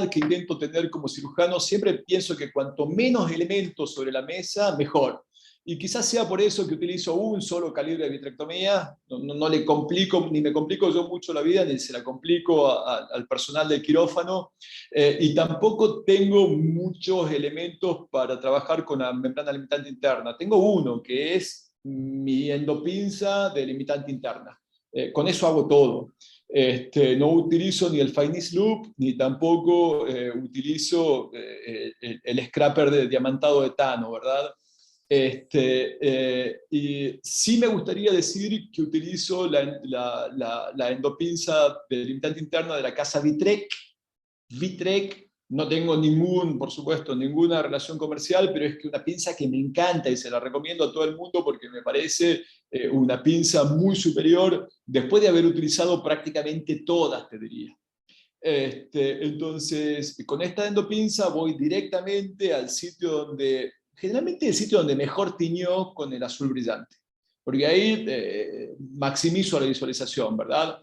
que intento tener como cirujano, siempre pienso que cuanto menos elementos sobre la mesa, mejor. Y quizás sea por eso que utilizo un solo calibre de vitrectomía, no le complico, ni me complico yo mucho la vida, ni se la complico al personal del quirófano, y tampoco tengo muchos elementos para trabajar con la membrana limitante interna. Tengo uno, que es mi endopinza de limitante interna. Con eso hago todo. No utilizo ni el Finis Loop, ni tampoco utilizo el scraper de diamantado de Tano, ¿verdad? Y sí me gustaría decir que utilizo la endopinza de limitante interna de la casa Vitrec. Vitrec, no tengo por supuesto, ninguna relación comercial, pero es que una pinza que me encanta y se la recomiendo a todo el mundo porque me parece una pinza muy superior, después de haber utilizado prácticamente todas, te diría. Entonces, con esta endopinza voy directamente al sitio donde, generalmente el sitio donde mejor tiñó con el azul brillante, porque ahí maximizo la visualización, ¿verdad?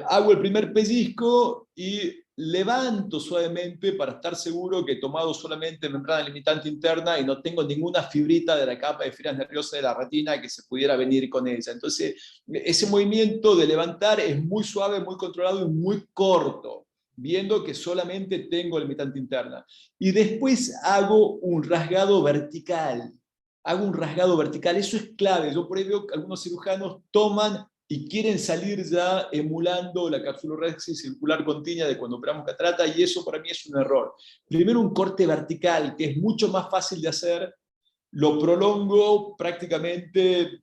Hago el primer pellizco y levanto suavemente para estar seguro que he tomado solamente membrana limitante interna y no tengo ninguna fibrita de la capa de fibras nerviosas de la retina que se pudiera venir con ella. Entonces, ese movimiento de levantar es muy suave, muy controlado y muy corto, viendo que solamente tengo limitante interna. Y después hago un rasgado vertical. Eso es clave. Yo por ahí veo que algunos cirujanos toman y quieren salir ya emulando la capsulorhexis circular continua de cuando operamos catarata, y eso para mí es un error. Primero un corte vertical, que es mucho más fácil de hacer, lo prolongo prácticamente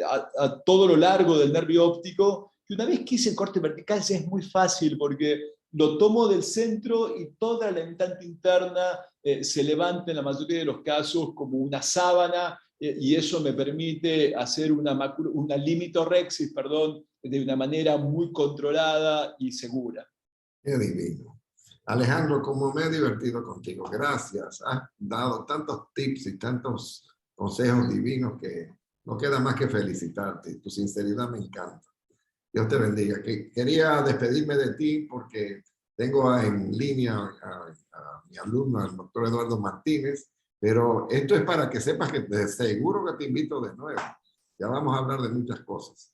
a todo lo largo del nervio óptico, Y una vez que hice el corte vertical ya es muy fácil porque lo tomo del centro y toda la entrante interna se levanta en la mayoría de los casos como una sábana y eso me permite hacer una limitorexis, perdón, de una manera muy controlada y segura. Qué divino. Alejandro, como me he divertido contigo, gracias. Has dado tantos tips y tantos consejos divinos que no queda más que felicitarte. Tu sinceridad me encanta. Dios te bendiga. Quería despedirme de ti porque tengo en línea a mi alumno, el doctor Eduardo Martínez, pero esto es para que sepas que de seguro que te invito de nuevo. Ya vamos a hablar de muchas cosas.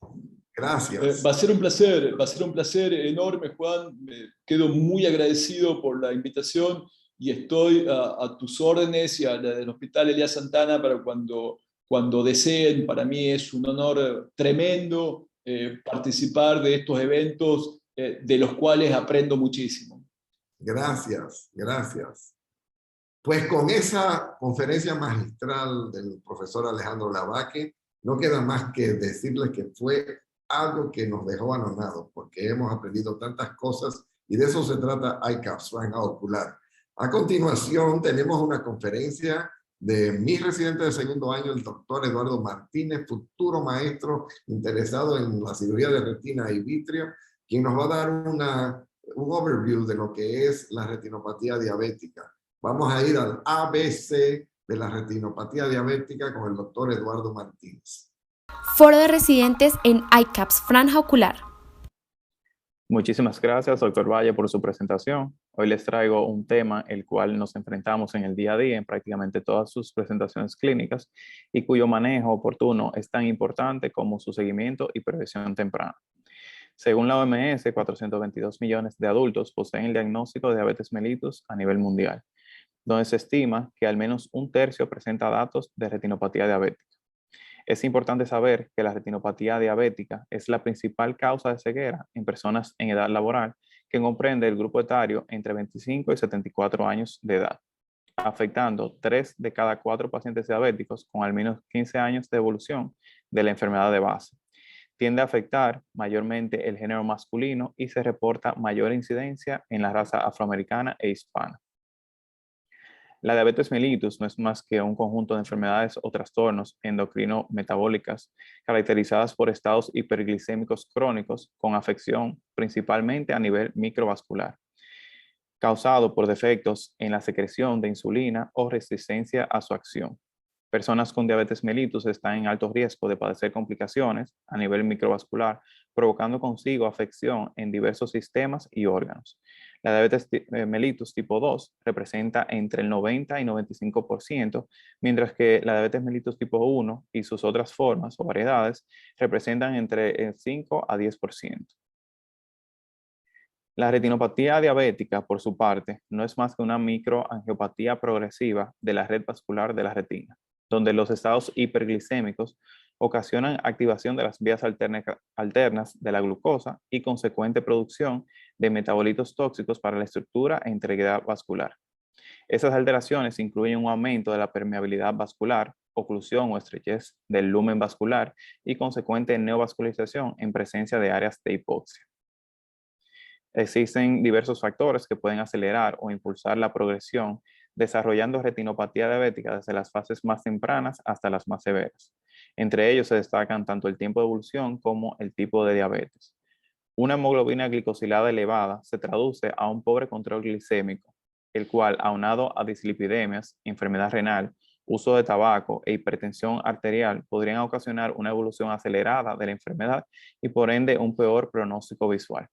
Gracias. Va a ser un placer enorme, Juan. Quedo muy agradecido por la invitación y estoy a tus órdenes y a la del Hospital Elías Santana para cuando deseen. Para mí es un honor tremendo participar de estos eventos de los cuales aprendo muchísimo. Gracias, gracias. Pues con esa conferencia magistral del profesor Alejandro Lavaque, no queda más que decirles que fue algo que nos dejó anonados, porque hemos aprendido tantas cosas y de eso se trata ICAPS, Franja Ocular. A continuación tenemos una conferencia de mi residente de segundo año, el doctor Eduardo Martínez, futuro maestro interesado en la cirugía de retina y vitrio, quien nos va a dar un overview de lo que es la retinopatía diabética. Vamos a ir al ABC de la retinopatía diabética con el doctor Eduardo Martínez. Foro de residentes en ICAPS Franja Ocular. Muchísimas gracias, doctor Valle, por su presentación. Hoy les traigo un tema el cual nos enfrentamos en el día a día en prácticamente todas sus presentaciones clínicas y cuyo manejo oportuno es tan importante como su seguimiento y prevención temprana. Según la OMS, 422 millones de adultos poseen el diagnóstico de diabetes mellitus a nivel mundial, donde se estima que al menos un tercio presenta datos de retinopatía diabética. Es importante saber que la retinopatía diabética es la principal causa de ceguera en personas en edad laboral, que comprende el grupo etario entre 25 y 74 años de edad, afectando 3 de cada 4 pacientes diabéticos con al menos 15 años de evolución de la enfermedad de base. Tiende a afectar mayormente el género masculino y se reporta mayor incidencia en la raza afroamericana e hispana. La diabetes mellitus no es más que un conjunto de enfermedades o trastornos endocrino-metabólicas caracterizadas por estados hiperglicémicos crónicos con afección principalmente a nivel microvascular, causado por defectos en la secreción de insulina o resistencia a su acción. Personas con diabetes mellitus están en alto riesgo de padecer complicaciones a nivel microvascular, provocando consigo afección en diversos sistemas y órganos. La diabetes mellitus tipo 2 representa entre el 90 y 95%, mientras que la diabetes mellitus tipo 1 y sus otras formas o variedades representan entre el 5 a 10%. La retinopatía diabética, por su parte, no es más que una microangiopatía progresiva de la red vascular de la retina, donde los estados hiperglicémicos ocasionan activación de las vías alternas de la glucosa y consecuente producción de metabolitos tóxicos para la estructura e integridad vascular. Esas alteraciones incluyen un aumento de la permeabilidad vascular, oclusión o estrechez del lumen vascular y consecuente neovascularización en presencia de áreas de hipoxia. Existen diversos factores que pueden acelerar o impulsar la progresión, desarrollando retinopatía diabética desde las fases más tempranas hasta las más severas. Entre ellos se destacan tanto el tiempo de evolución como el tipo de diabetes. Una hemoglobina glicosilada elevada se traduce a un pobre control glicémico, el cual, aunado a dislipidemias, enfermedad renal, uso de tabaco e hipertensión arterial, podrían ocasionar una evolución acelerada de la enfermedad y por ende un peor pronóstico visual.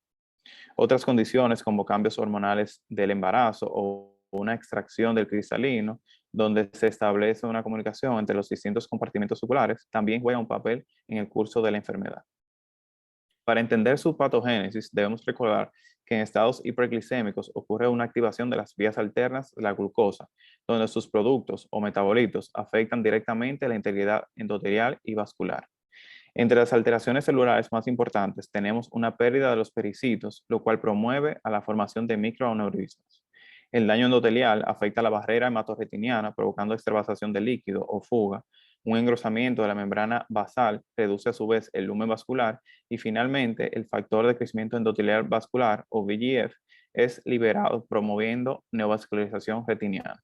Otras condiciones como cambios hormonales del embarazo o una extracción del cristalino, donde se establece una comunicación entre los distintos compartimentos oculares, también juegan un papel en el curso de la enfermedad. Para entender su patogénesis, debemos recordar que en estados hiperglicémicos ocurre una activación de las vías alternas de la glucosa, donde sus productos o metabolitos afectan directamente la integridad endotelial y vascular. Entre las alteraciones celulares más importantes tenemos una pérdida de los pericitos, lo cual promueve a la formación de microaneurismas. El daño endotelial afecta la barrera hematorretiniana, provocando extravasación de líquido o fuga, Un engrosamiento de la membrana basal reduce a su vez el lumen vascular y finalmente el factor de crecimiento endotelial vascular o VEGF es liberado promoviendo neovascularización retiniana.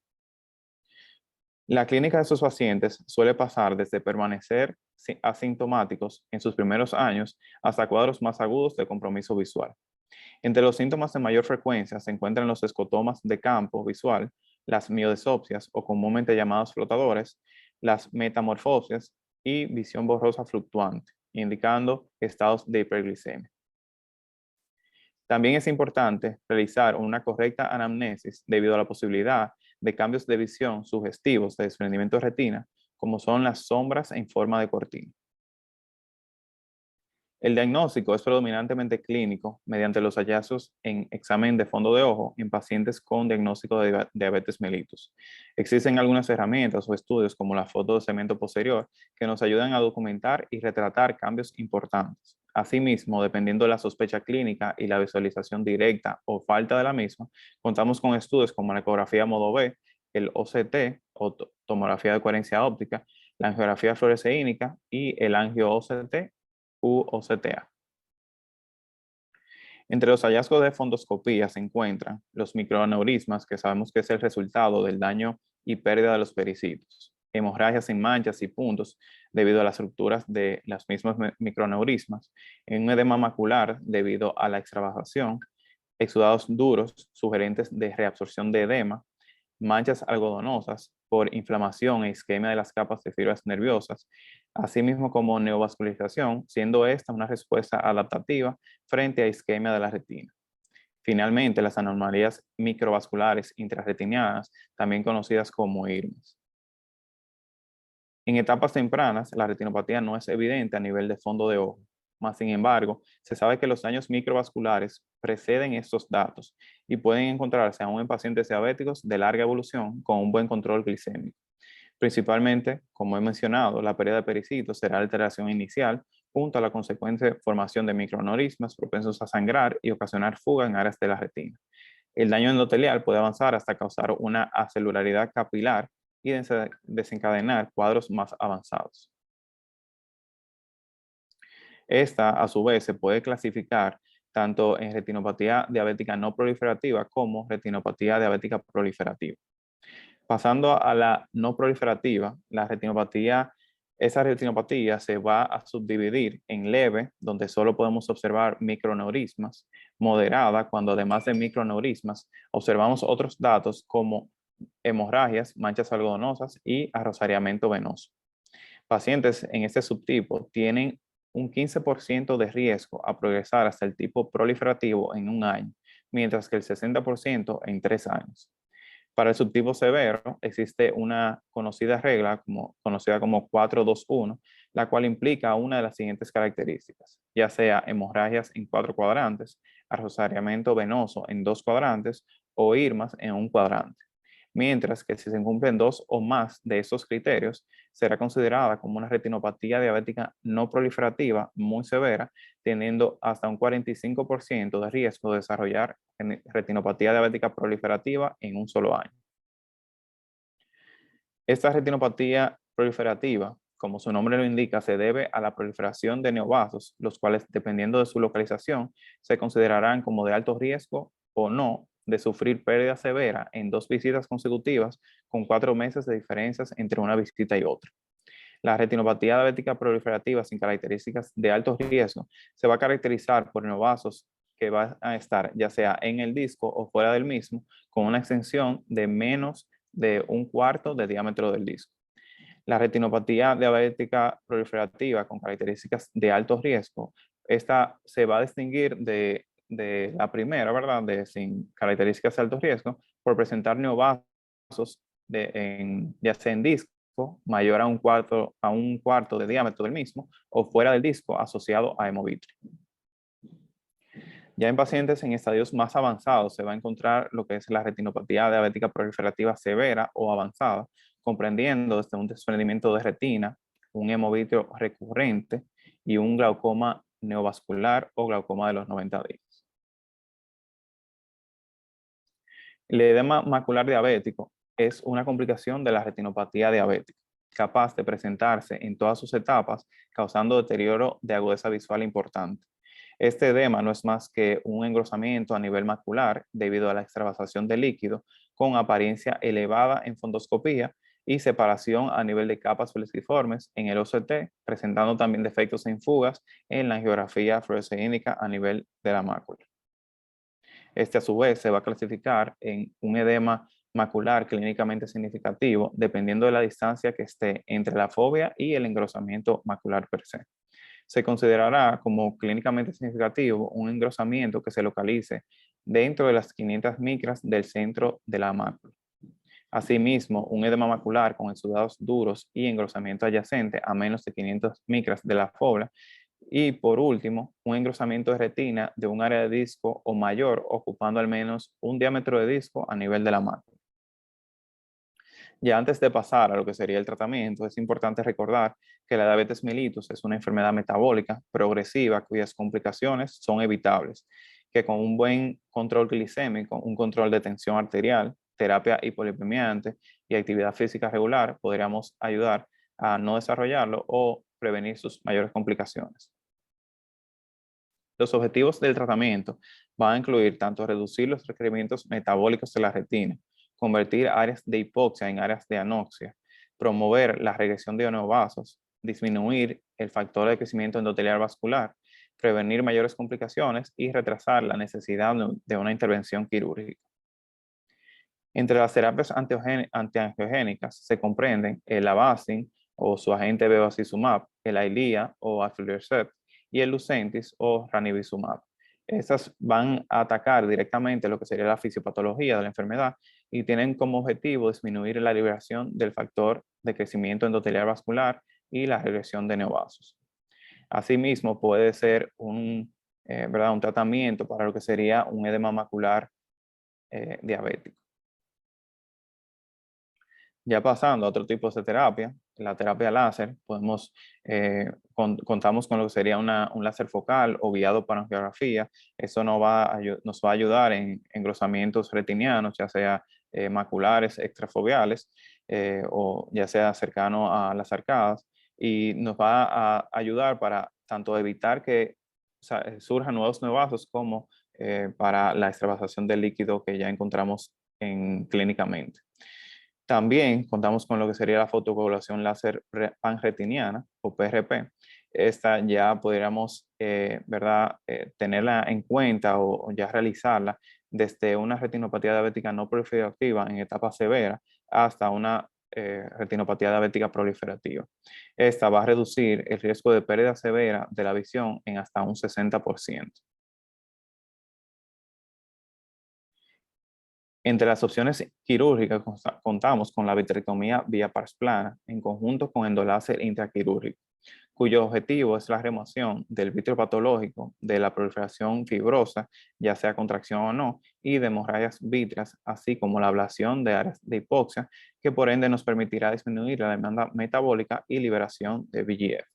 La clínica de estos pacientes suele pasar desde permanecer asintomáticos en sus primeros años hasta cuadros más agudos de compromiso visual. Entre los síntomas de mayor frecuencia se encuentran los escotomas de campo visual, las miodesopsias o comúnmente llamados flotadores, las metamorfosias y visión borrosa fluctuante, indicando estados de hiperglicemia. También es importante realizar una correcta anamnesis debido a la posibilidad de cambios de visión sugestivos de desprendimiento de retina, como son las sombras en forma de cortina. El diagnóstico es predominantemente clínico mediante los hallazgos en examen de fondo de ojo en pacientes con diagnóstico de diabetes mellitus. Existen algunas herramientas o estudios como la foto de segmento posterior que nos ayudan a documentar y retratar cambios importantes. Asimismo, dependiendo de la sospecha clínica y la visualización directa o falta de la misma, contamos con estudios como la ecografía modo B, el OCT o tomografía de coherencia óptica, la angiografía fluoresceínica y el angio-OCT u OCTA. Entre los hallazgos de fondoscopía se encuentran los microaneurismas, que sabemos que es el resultado del daño y pérdida de los pericitos, hemorragias en manchas y puntos debido a las rupturas de las mismas microaneurismas, un edema macular debido a la extravasación, exudados duros sugerentes de reabsorción de edema, manchas algodonosas por inflamación e isquemia de las capas de fibras nerviosas, asimismo como neovascularización, siendo esta una respuesta adaptativa frente a isquemia de la retina. Finalmente, las anomalías microvasculares intrarretinianas, también conocidas como IRMS. En etapas tempranas, la retinopatía no es evidente a nivel de fondo de ojo. Más sin embargo, se sabe que los daños microvasculares preceden estos datos y pueden encontrarse aún en pacientes diabéticos de larga evolución con un buen control glicémico. Principalmente, como he mencionado, la pérdida de pericitos será la alteración inicial junto a la consecuente formación de microaneurismas propensos a sangrar y ocasionar fuga en áreas de la retina. El daño endotelial puede avanzar hasta causar una acelularidad capilar y desencadenar cuadros más avanzados. Esta, a su vez, se puede clasificar tanto en retinopatía diabética no proliferativa como retinopatía diabética proliferativa. Pasando a la no proliferativa, esa retinopatía se va a subdividir en leve, donde solo podemos observar microneurismas, moderada, cuando además de microneurismas, observamos otros datos como hemorragias, manchas algodonosas y arrosariamiento venoso. Pacientes en este subtipo tienen un 15% de riesgo a progresar hasta el tipo proliferativo en un año, mientras que el 60% en 3 años. Para el subtipo severo existe una conocida regla conocida como 4-2-1, la cual implica una de las siguientes características, ya sea hemorragias en 4 cuadrantes, arrosariamiento venoso en 2 cuadrantes o IRMAs en 1 cuadrante. Mientras que si se cumplen 2 o más de estos criterios, será considerada como una retinopatía diabética no proliferativa muy severa, teniendo hasta un 45% de riesgo de desarrollar retinopatía diabética proliferativa en un solo año. Esta retinopatía proliferativa, como su nombre lo indica, se debe a la proliferación de neovasos, los cuales, dependiendo de su localización, se considerarán como de alto riesgo o no de sufrir pérdida severa en 2 visitas consecutivas con 4 meses de diferencias entre una visita y otra. La retinopatía diabética proliferativa sin características de alto riesgo se va a caracterizar por neovasos que van a estar ya sea en el disco o fuera del mismo con una extensión de menos de 1/4 de diámetro del disco. La retinopatía diabética proliferativa con características de alto riesgo, esta se va a distinguir de la primera, ¿verdad? Sin características de alto riesgo, por presentar neovasos ya sea en disco mayor a un cuarto de diámetro del mismo o fuera del disco asociado a hemovitrio. Ya en pacientes en estadios más avanzados se va a encontrar lo que es la retinopatía diabética proliferativa severa o avanzada, comprendiendo desde un desprendimiento de retina, un hemovitrio recurrente y un glaucoma neovascular o glaucoma de los 90 días. El edema macular diabético es una complicación de la retinopatía diabética. capaz de presentarse en todas sus etapas, causando deterioro de agudeza visual importante. Este edema no es más que un engrosamiento a nivel macular debido a la extravasación de líquido con apariencia elevada en fundoscopía y separación a nivel de capas flexiformes en el OCT, presentando también defectos en fugas en la angiografía fluoresceínica a nivel de la mácula. Este a su vez se va a clasificar en un edema macular clínicamente significativo dependiendo de la distancia que esté entre la fobia y el engrosamiento macular per se. Se considerará como clínicamente significativo un engrosamiento que se localice dentro de las 500 micras del centro de la mácula. Asimismo, un edema macular con exudados duros y engrosamiento adyacente a menos de 500 micras de la fóvea. Y por último, un engrosamiento de retina de un área de disco o mayor ocupando al menos un diámetro de disco a nivel de la mácula. Ya antes de pasar a lo que sería el tratamiento, es importante recordar que la diabetes mellitus es una enfermedad metabólica progresiva cuyas complicaciones son evitables, que con un buen control glicémico, un control de tensión arterial, terapia hipolipemiante y actividad física regular, podríamos ayudar a no desarrollarlo o prevenir sus mayores complicaciones. Los objetivos del tratamiento van a incluir tanto reducir los requerimientos metabólicos de la retina, convertir áreas de hipoxia en áreas de anoxia, promover la regresión de neovasos, disminuir el factor de crecimiento endotelial vascular, prevenir mayores complicaciones y retrasar la necesidad de una intervención quirúrgica. Entre las terapias antiangiogénicas se comprenden el Avastin o su agente bevacizumab, el Eylea o aflibercept y el Lucentis o ranibizumab. Estas van a atacar directamente lo que sería la fisiopatología de la enfermedad y tienen como objetivo disminuir la liberación del factor de crecimiento endotelial vascular y la regresión de neovasos. Asimismo, puede ser un tratamiento para lo que sería un edema macular diabético. Ya pasando a otro tipo de terapia, la terapia láser, contamos con lo que sería un láser focal o guiado por angiografía. Eso nos va a ayudar en engrosamientos retinianos, ya sea maculares, extrafoveales, o ya sea cercano a las arcadas, y nos va a ayudar para tanto evitar que surjan nuevos neovasos como para la extravasación del líquido que ya encontramos clínicamente. También contamos con lo que sería la fotocoagulación láser panretiniana o PRP. Esta ya podríamos tenerla en cuenta o ya realizarla desde una retinopatía diabética no proliferativa en etapa severa hasta una retinopatía diabética proliferativa. Esta va a reducir el riesgo de pérdida severa de la visión en hasta un 60%. Entre las opciones quirúrgicas contamos con la vitrectomía vía pars plana en conjunto con endoláser intraquirúrgico, cuyo objetivo es la remoción del vítreo patológico, de la proliferación fibrosa, ya sea contracción o no, y de hemorragias vítreas, así como la ablación de áreas de hipoxia, que por ende nos permitirá disminuir la demanda metabólica y liberación de VEGF.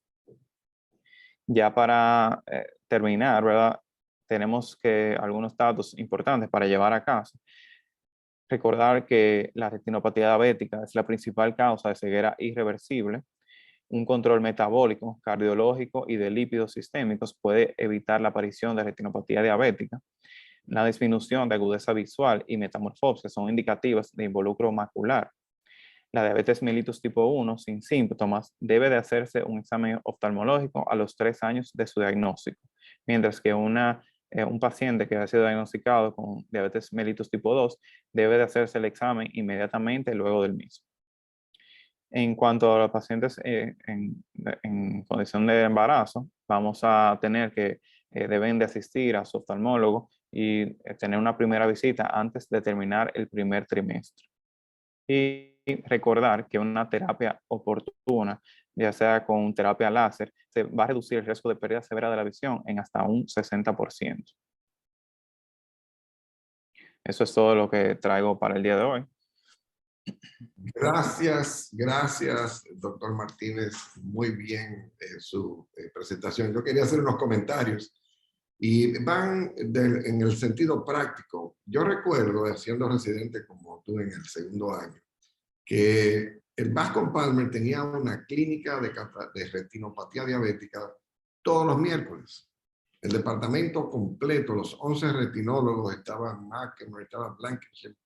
Ya para terminar, tenemos algunos datos importantes para llevar a casa. Recordar que la retinopatía diabética es la principal causa de ceguera irreversible. Un control metabólico, cardiológico y de lípidos sistémicos puede evitar la aparición de retinopatía diabética. La disminución de agudeza visual y metamorfosis son indicativas de involucro macular. La diabetes mellitus tipo 1 sin síntomas debe de hacerse un examen oftalmológico a los 3 años de su diagnóstico, mientras que un paciente que ha sido diagnosticado con diabetes mellitus tipo 2 debe de hacerse el examen inmediatamente luego del mismo. En cuanto a los pacientes en condición de embarazo, vamos a tener que deben de asistir a su oftalmólogo y tener una primera visita antes de terminar el primer trimestre. Y recordar que una terapia oportuna, ya sea con terapia láser, se va a reducir el riesgo de pérdida severa de la visión en hasta un 60%. Eso es todo lo que traigo para el día de hoy. Gracias, doctor Martínez. Muy bien su presentación. Yo quería hacer unos comentarios y van en el sentido práctico. Yo recuerdo, siendo residente como tú en el segundo año, que el Bascom Palmer tenía una clínica de retinopatía diabética todos los miércoles. El departamento completo, los 11 retinólogos, estaban McEnroe, estaba Blankenship,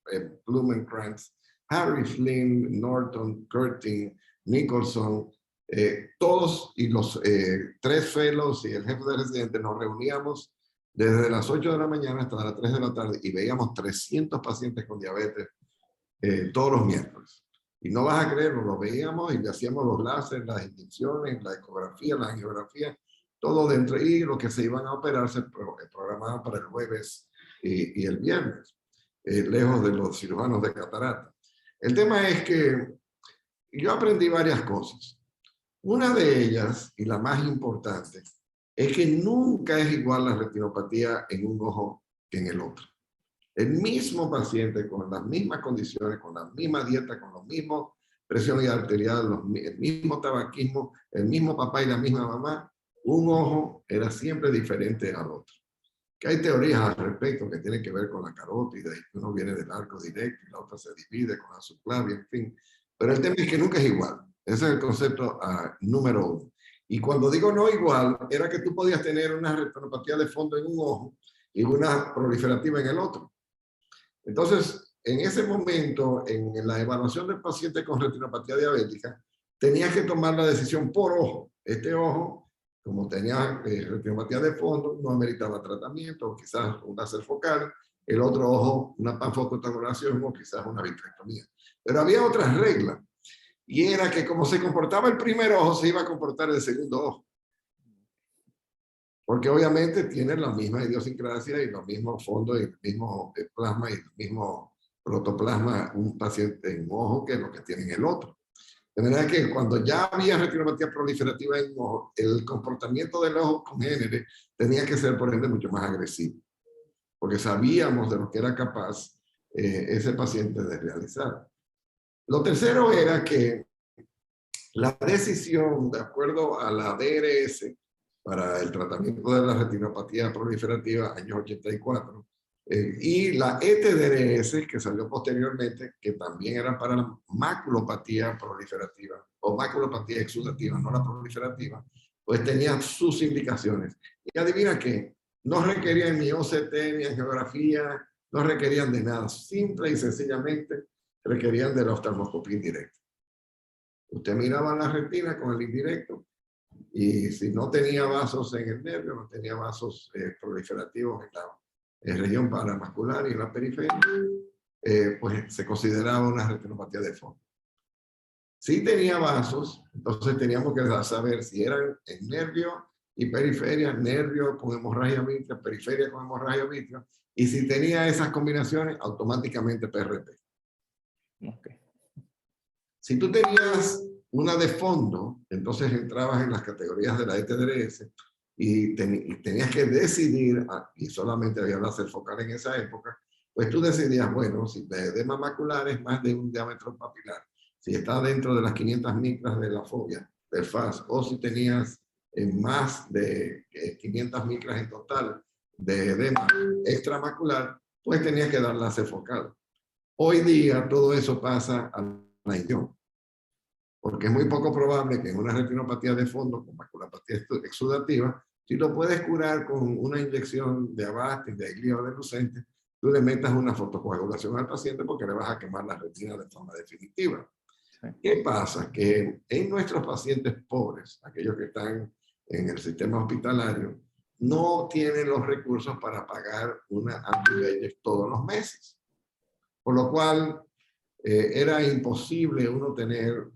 Blumenkrantz, Harry Flynn, Norton, Curtin, Nicholson, todos y los 3 fellows y el jefe de residentes nos reuníamos desde las 8 de la mañana hasta las 3 de la tarde y veíamos 300 pacientes con diabetes todos los miércoles. Y no vas a creerlo, lo veíamos y le hacíamos los láseres, las inyecciones, la ecografía, la angiografía, todo dentro, y lo que se iban a operar se programaban para el jueves y el viernes, lejos de los cirujanos de catarata. El tema es que yo aprendí varias cosas. Una de ellas, y la más importante, es que nunca es igual la retinopatía en un ojo que en el otro. El mismo paciente con las mismas condiciones, con la misma dieta, con los mismos presión arterial, el mismo tabaquismo, el mismo papá y la misma mamá, un ojo era siempre diferente al otro. Que hay teorías al respecto que tienen que ver con la carótida, y uno viene del arco directo y la otra se divide con la subclavia, en fin. Pero el tema es que nunca es igual. Ese es el concepto número 1. Y cuando digo no igual, era que tú podías tener una retinopatía de fondo en un ojo y una proliferativa en el otro. Entonces, en ese momento, en la evaluación del paciente con retinopatía diabética, tenías que tomar la decisión por ojo. Este ojo, como tenía retinopatía de fondo, no ameritaba tratamiento, o quizás un láser focal. El otro ojo, una panfototabulación o quizás una vitrectomía. Pero había otras reglas. Y era que como se comportaba el primer ojo, se iba a comportar el segundo ojo. Porque obviamente tienen la misma idiosincrasia y los mismos fondos y el mismo plasma y el mismo protoplasma un paciente en un ojo que lo que tiene en el otro. De manera que cuando ya había retinopatía proliferativa en un ojo, el comportamiento del ojo congénere tenía que ser, por ende, mucho más agresivo. Porque sabíamos de lo que era capaz ese paciente de realizar. Lo tercero era que la decisión, de acuerdo a la DRS, para el tratamiento de la retinopatía proliferativa, años 84, y la ETDRS, que salió posteriormente, que también era para la maculopatía proliferativa, o maculopatía exudativa, no la proliferativa, pues tenía sus indicaciones. Y adivina qué, no requerían ni OCT, ni angiografía, no requerían de nada, simple y sencillamente requerían de la oftalmoscopía indirecta. Usted miraba la retina con el indirecto, y si no tenía vasos en el nervio, no tenía vasos proliferativos en la región paramascular y en la periferia, pues se consideraba una retinopatía de fondo. Si tenía vasos, entonces teníamos que saber si eran en nervio y periferia, nervio con hemorragia vítrea, periferia con hemorragia vítrea, y si tenía esas combinaciones, automáticamente PRP. Okay. Si tú tenías una de fondo, entonces entrabas en las categorías de la ETDRS y tenías que decidir, y solamente había láser focal en esa época, pues tú decidías, bueno, si el edema macular es más de un diámetro papilar, si está dentro de las 500 micras de la fobia, del FAS, o si tenías más de 500 micras en total de edema extramacular, pues tenías que dar láser focal. Hoy día todo eso pasa a la inyección. Porque es muy poco probable que en una retinopatía de fondo, con maculopatía exudativa, si lo puedes curar con una inyección de Avastin, de Eylea o de Lucente, tú le metas una fotocoagulación al paciente porque le vas a quemar la retina de forma definitiva. Sí. ¿Qué pasa? Que en nuestros pacientes pobres, aquellos que están en el sistema hospitalario, no tienen los recursos para pagar una anti-VEGF todos los meses. Por lo cual, era imposible uno tener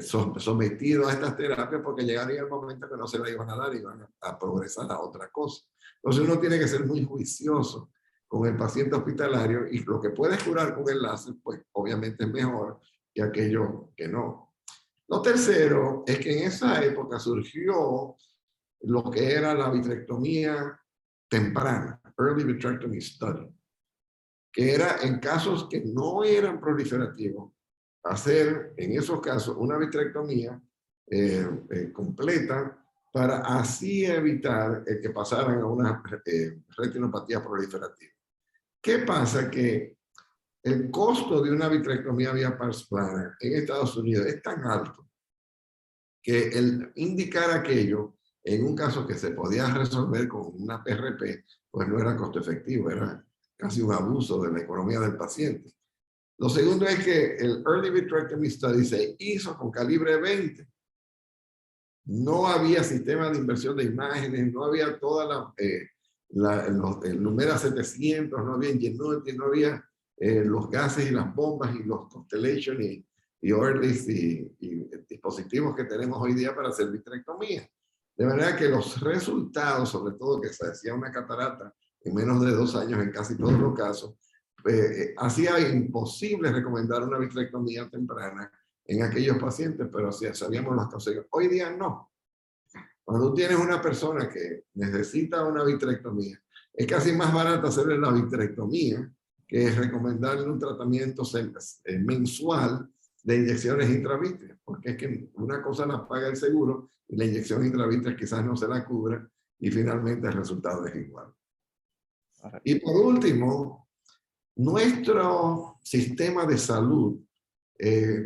sometido a estas terapias porque llegaría el momento que no se la iban a dar y iban a progresar a otra cosa. Entonces uno tiene que ser muy juicioso con el paciente hospitalario y lo que puedes curar con el láser, pues obviamente es mejor que aquello que no. Lo tercero es que en esa época surgió lo que era la vitrectomía temprana, Early Vitrectomy Study, que era en casos que no eran proliferativos, hacer en esos casos una vitrectomía completa para así evitar que pasaran a una retinopatía proliferativa. ¿Qué pasa? Que el costo de una vitrectomía vía pars plana en Estados Unidos es tan alto que el indicar aquello en un caso que se podía resolver con una PRP, pues no era costo efectivo, era casi un abuso de la economía del paciente. Lo segundo es que el Early Vitrectomy Study se hizo con calibre 20. No había sistema de inversión de imágenes, no había toda el Numera 700, no había Ingenuity, no había los gases y las bombas y los Constellation y Orlis y dispositivos que tenemos hoy día para hacer vitrectomía. De manera que los resultados, sobre todo que se hacía una catarata en menos de 2 años en casi todos los casos, hacía imposible recomendar una vitrectomía temprana en aquellos pacientes, pero sí sabíamos las causas. Hoy día no. Cuando tú tienes una persona que necesita una vitrectomía, es casi más barato hacerle la vitrectomía que recomendarle un tratamiento mensual de inyecciones intravítreas, porque es que una cosa la paga el seguro y la inyección intravítrea quizás no se la cubra y finalmente el resultado es igual. Y por último, nuestro sistema de salud,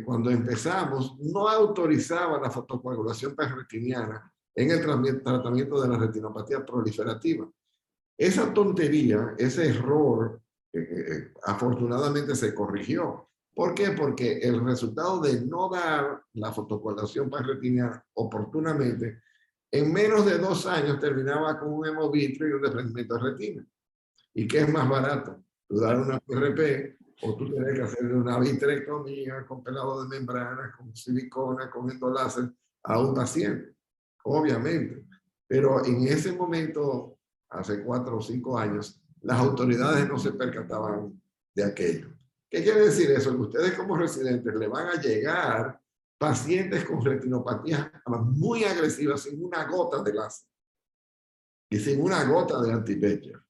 cuando empezamos, no autorizaba la fotocoagulación panretiniana en el tratamiento de la retinopatía proliferativa. Esa tontería, ese error, afortunadamente se corrigió. ¿Por qué? Porque el resultado de no dar la fotocoagulación panretiniana oportunamente, en menos de 2 años terminaba con un hemovitrio y un desprendimiento de retina. ¿Y qué es más barato? Tú dar una PRP o tú tienes que hacerle una vitrectomía con pelado de membrana, con silicona, con endoláser a un paciente. Obviamente. Pero en ese momento, hace 4 o 5 años, las autoridades no se percataban de aquello. ¿Qué quiere decir eso? Que ustedes como residentes le van a llegar pacientes con retinopatías muy agresivas sin una gota de láser y sin una gota de anti-VEGF.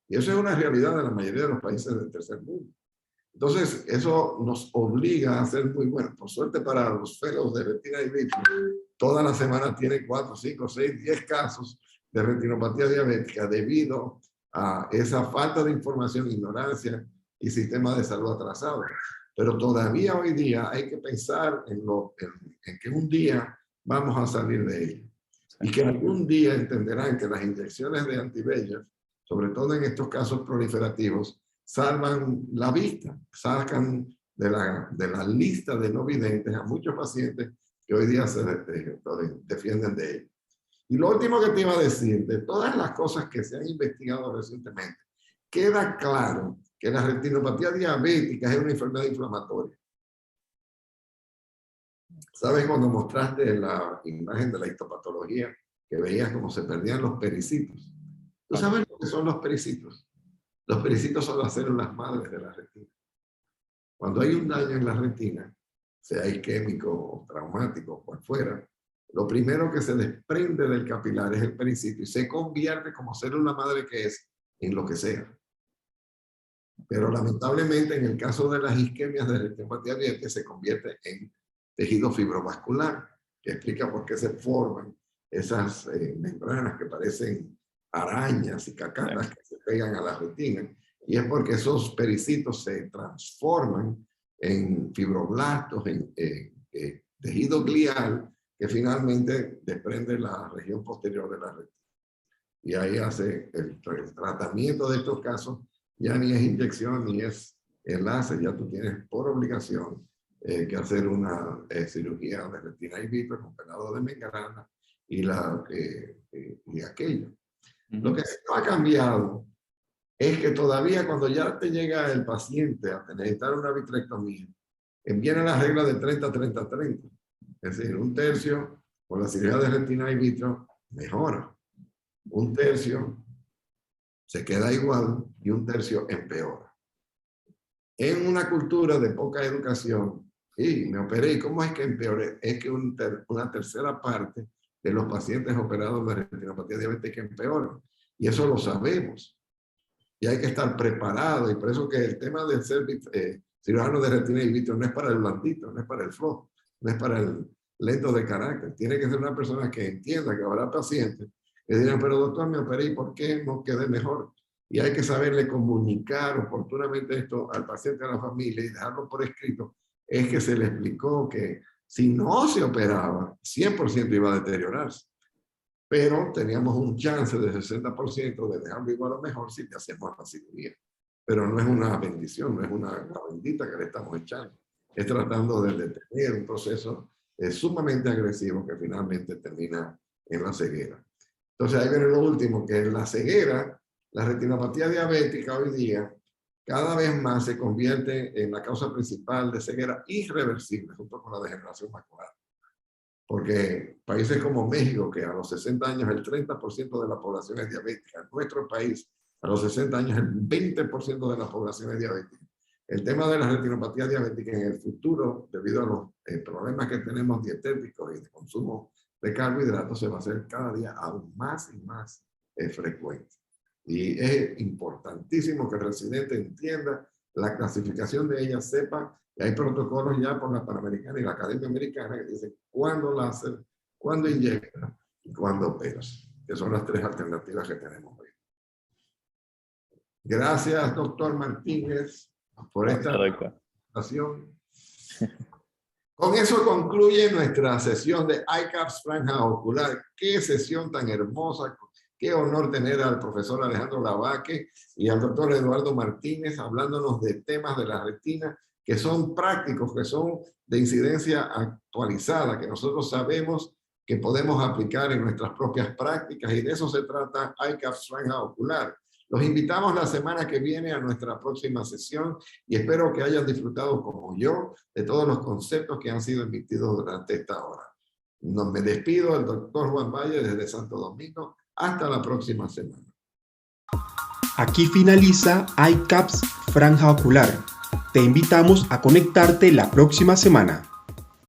Y eso es una realidad de la mayoría de los países del tercer mundo. Entonces, eso nos obliga a ser muy buenos. Por suerte para los fellows de retina y vitro, toda la semana tienen 4, 5, 6, 10 casos de retinopatía diabética debido a esa falta de información, ignorancia y sistema de salud atrasado. Pero todavía hoy día hay que pensar en que un día vamos a salir de ello. Y que algún día entenderán que las inyecciones de anti-VEGF, sobre todo en estos casos proliferativos, salvan la vista, sacan de la lista de no videntes a muchos pacientes que hoy día se defienden de ellos. Y lo último que te iba a decir, de todas las cosas que se han investigado recientemente, queda claro que la retinopatía diabética es una enfermedad inflamatoria. ¿Sabes cuando mostraste la imagen de la histopatología que veías cómo se perdían los pericitos? ¿Tú sabes lo que son los pericitos? Los pericitos son las células madres de la retina. Cuando hay un daño en la retina, sea isquémico o traumático o cual fuera, lo primero que se desprende del capilar es el pericito y se convierte como célula madre que es en lo que sea. Pero lamentablemente en el caso de las isquemias de retinopatía diabética se convierte en tejido fibrovascular, que explica por qué se forman esas membranas que parecen arañas y cacatas que se pegan a la retina. Y es porque esos pericitos se transforman en fibroblastos, en tejido glial, que finalmente desprende la región posterior de la retina. Y ahí hace el tratamiento de estos casos, ya ni es inyección ni es enlace, ya tú tienes por obligación que hacer una cirugía de retina in vitro con pelado de membrana y aquello. Lo que no ha cambiado es que todavía cuando ya te llega el paciente a necesitar una vitrectomía, viene la regla de 30-30-30. Es decir, 1/3 con la cirugía de retina in vitro mejora. 1/3 se queda igual y 1/3 empeora. En una cultura de poca educación, y me operé, ¿y cómo es que empeoré? Es que una tercera parte de los pacientes operados de retinopatía diabética empeoran. Y eso lo sabemos. Y hay que estar preparado. Y por eso que el tema de ser cirujano de retina in vitro no es para el blandito, no es para el flojo, no es para el lento de carácter. Tiene que ser una persona que entienda que habrá pacientes que dirán, pero doctor, me operé, ¿y por qué no quedé mejor? y hay que saberle comunicar oportunamente esto al paciente, a la familia y dejarlo por escrito, es que se le explicó que si no se operaba, 100% iba a deteriorarse. Pero teníamos un chance de 60% de dejarlo igual o mejor si le hacemos la cirugía. Pero no es una bendición, no es una bendita que le estamos echando. Es tratando de detener un proceso sumamente agresivo que finalmente termina en la ceguera. Entonces ahí viene lo último, que es la ceguera. La retinopatía diabética hoy día cada vez más se convierte en la causa principal de ceguera irreversible junto con la degeneración macular. Porque países como México, que a los 60 años el 30% de la población es diabética, en nuestro país a los 60 años el 20% de la población es diabética. El tema de la retinopatía diabética en el futuro, debido a los problemas que tenemos dietéticos y de consumo de carbohidratos, se va a hacer cada día aún más y más frecuente. Y es importantísimo que el residente entienda la clasificación de ella, sepa que hay protocolos ya por la Panamericana y la Academia Americana que dicen cuándo láser, cuándo inyecta y cuándo opera, que son las 3 alternativas que tenemos hoy. Gracias, doctor Martínez, por esta presentación. Con eso concluye nuestra sesión de ICAPS Franja Ocular. Qué sesión tan hermosa. Qué honor tener al profesor Alejandro Lavaque y al doctor Eduardo Martínez hablándonos de temas de la retina que son prácticos, que son de incidencia actualizada, que nosotros sabemos que podemos aplicar en nuestras propias prácticas, y de eso se trata ICAPS Franja Ocular. Los invitamos la semana que viene a nuestra próxima sesión y espero que hayan disfrutado como yo de todos los conceptos que han sido emitidos durante esta hora. Me despido del doctor Juan Valle desde Santo Domingo. Hasta la próxima semana. Aquí finaliza ICAPS Franja Ocular. Te invitamos a conectarte la próxima semana.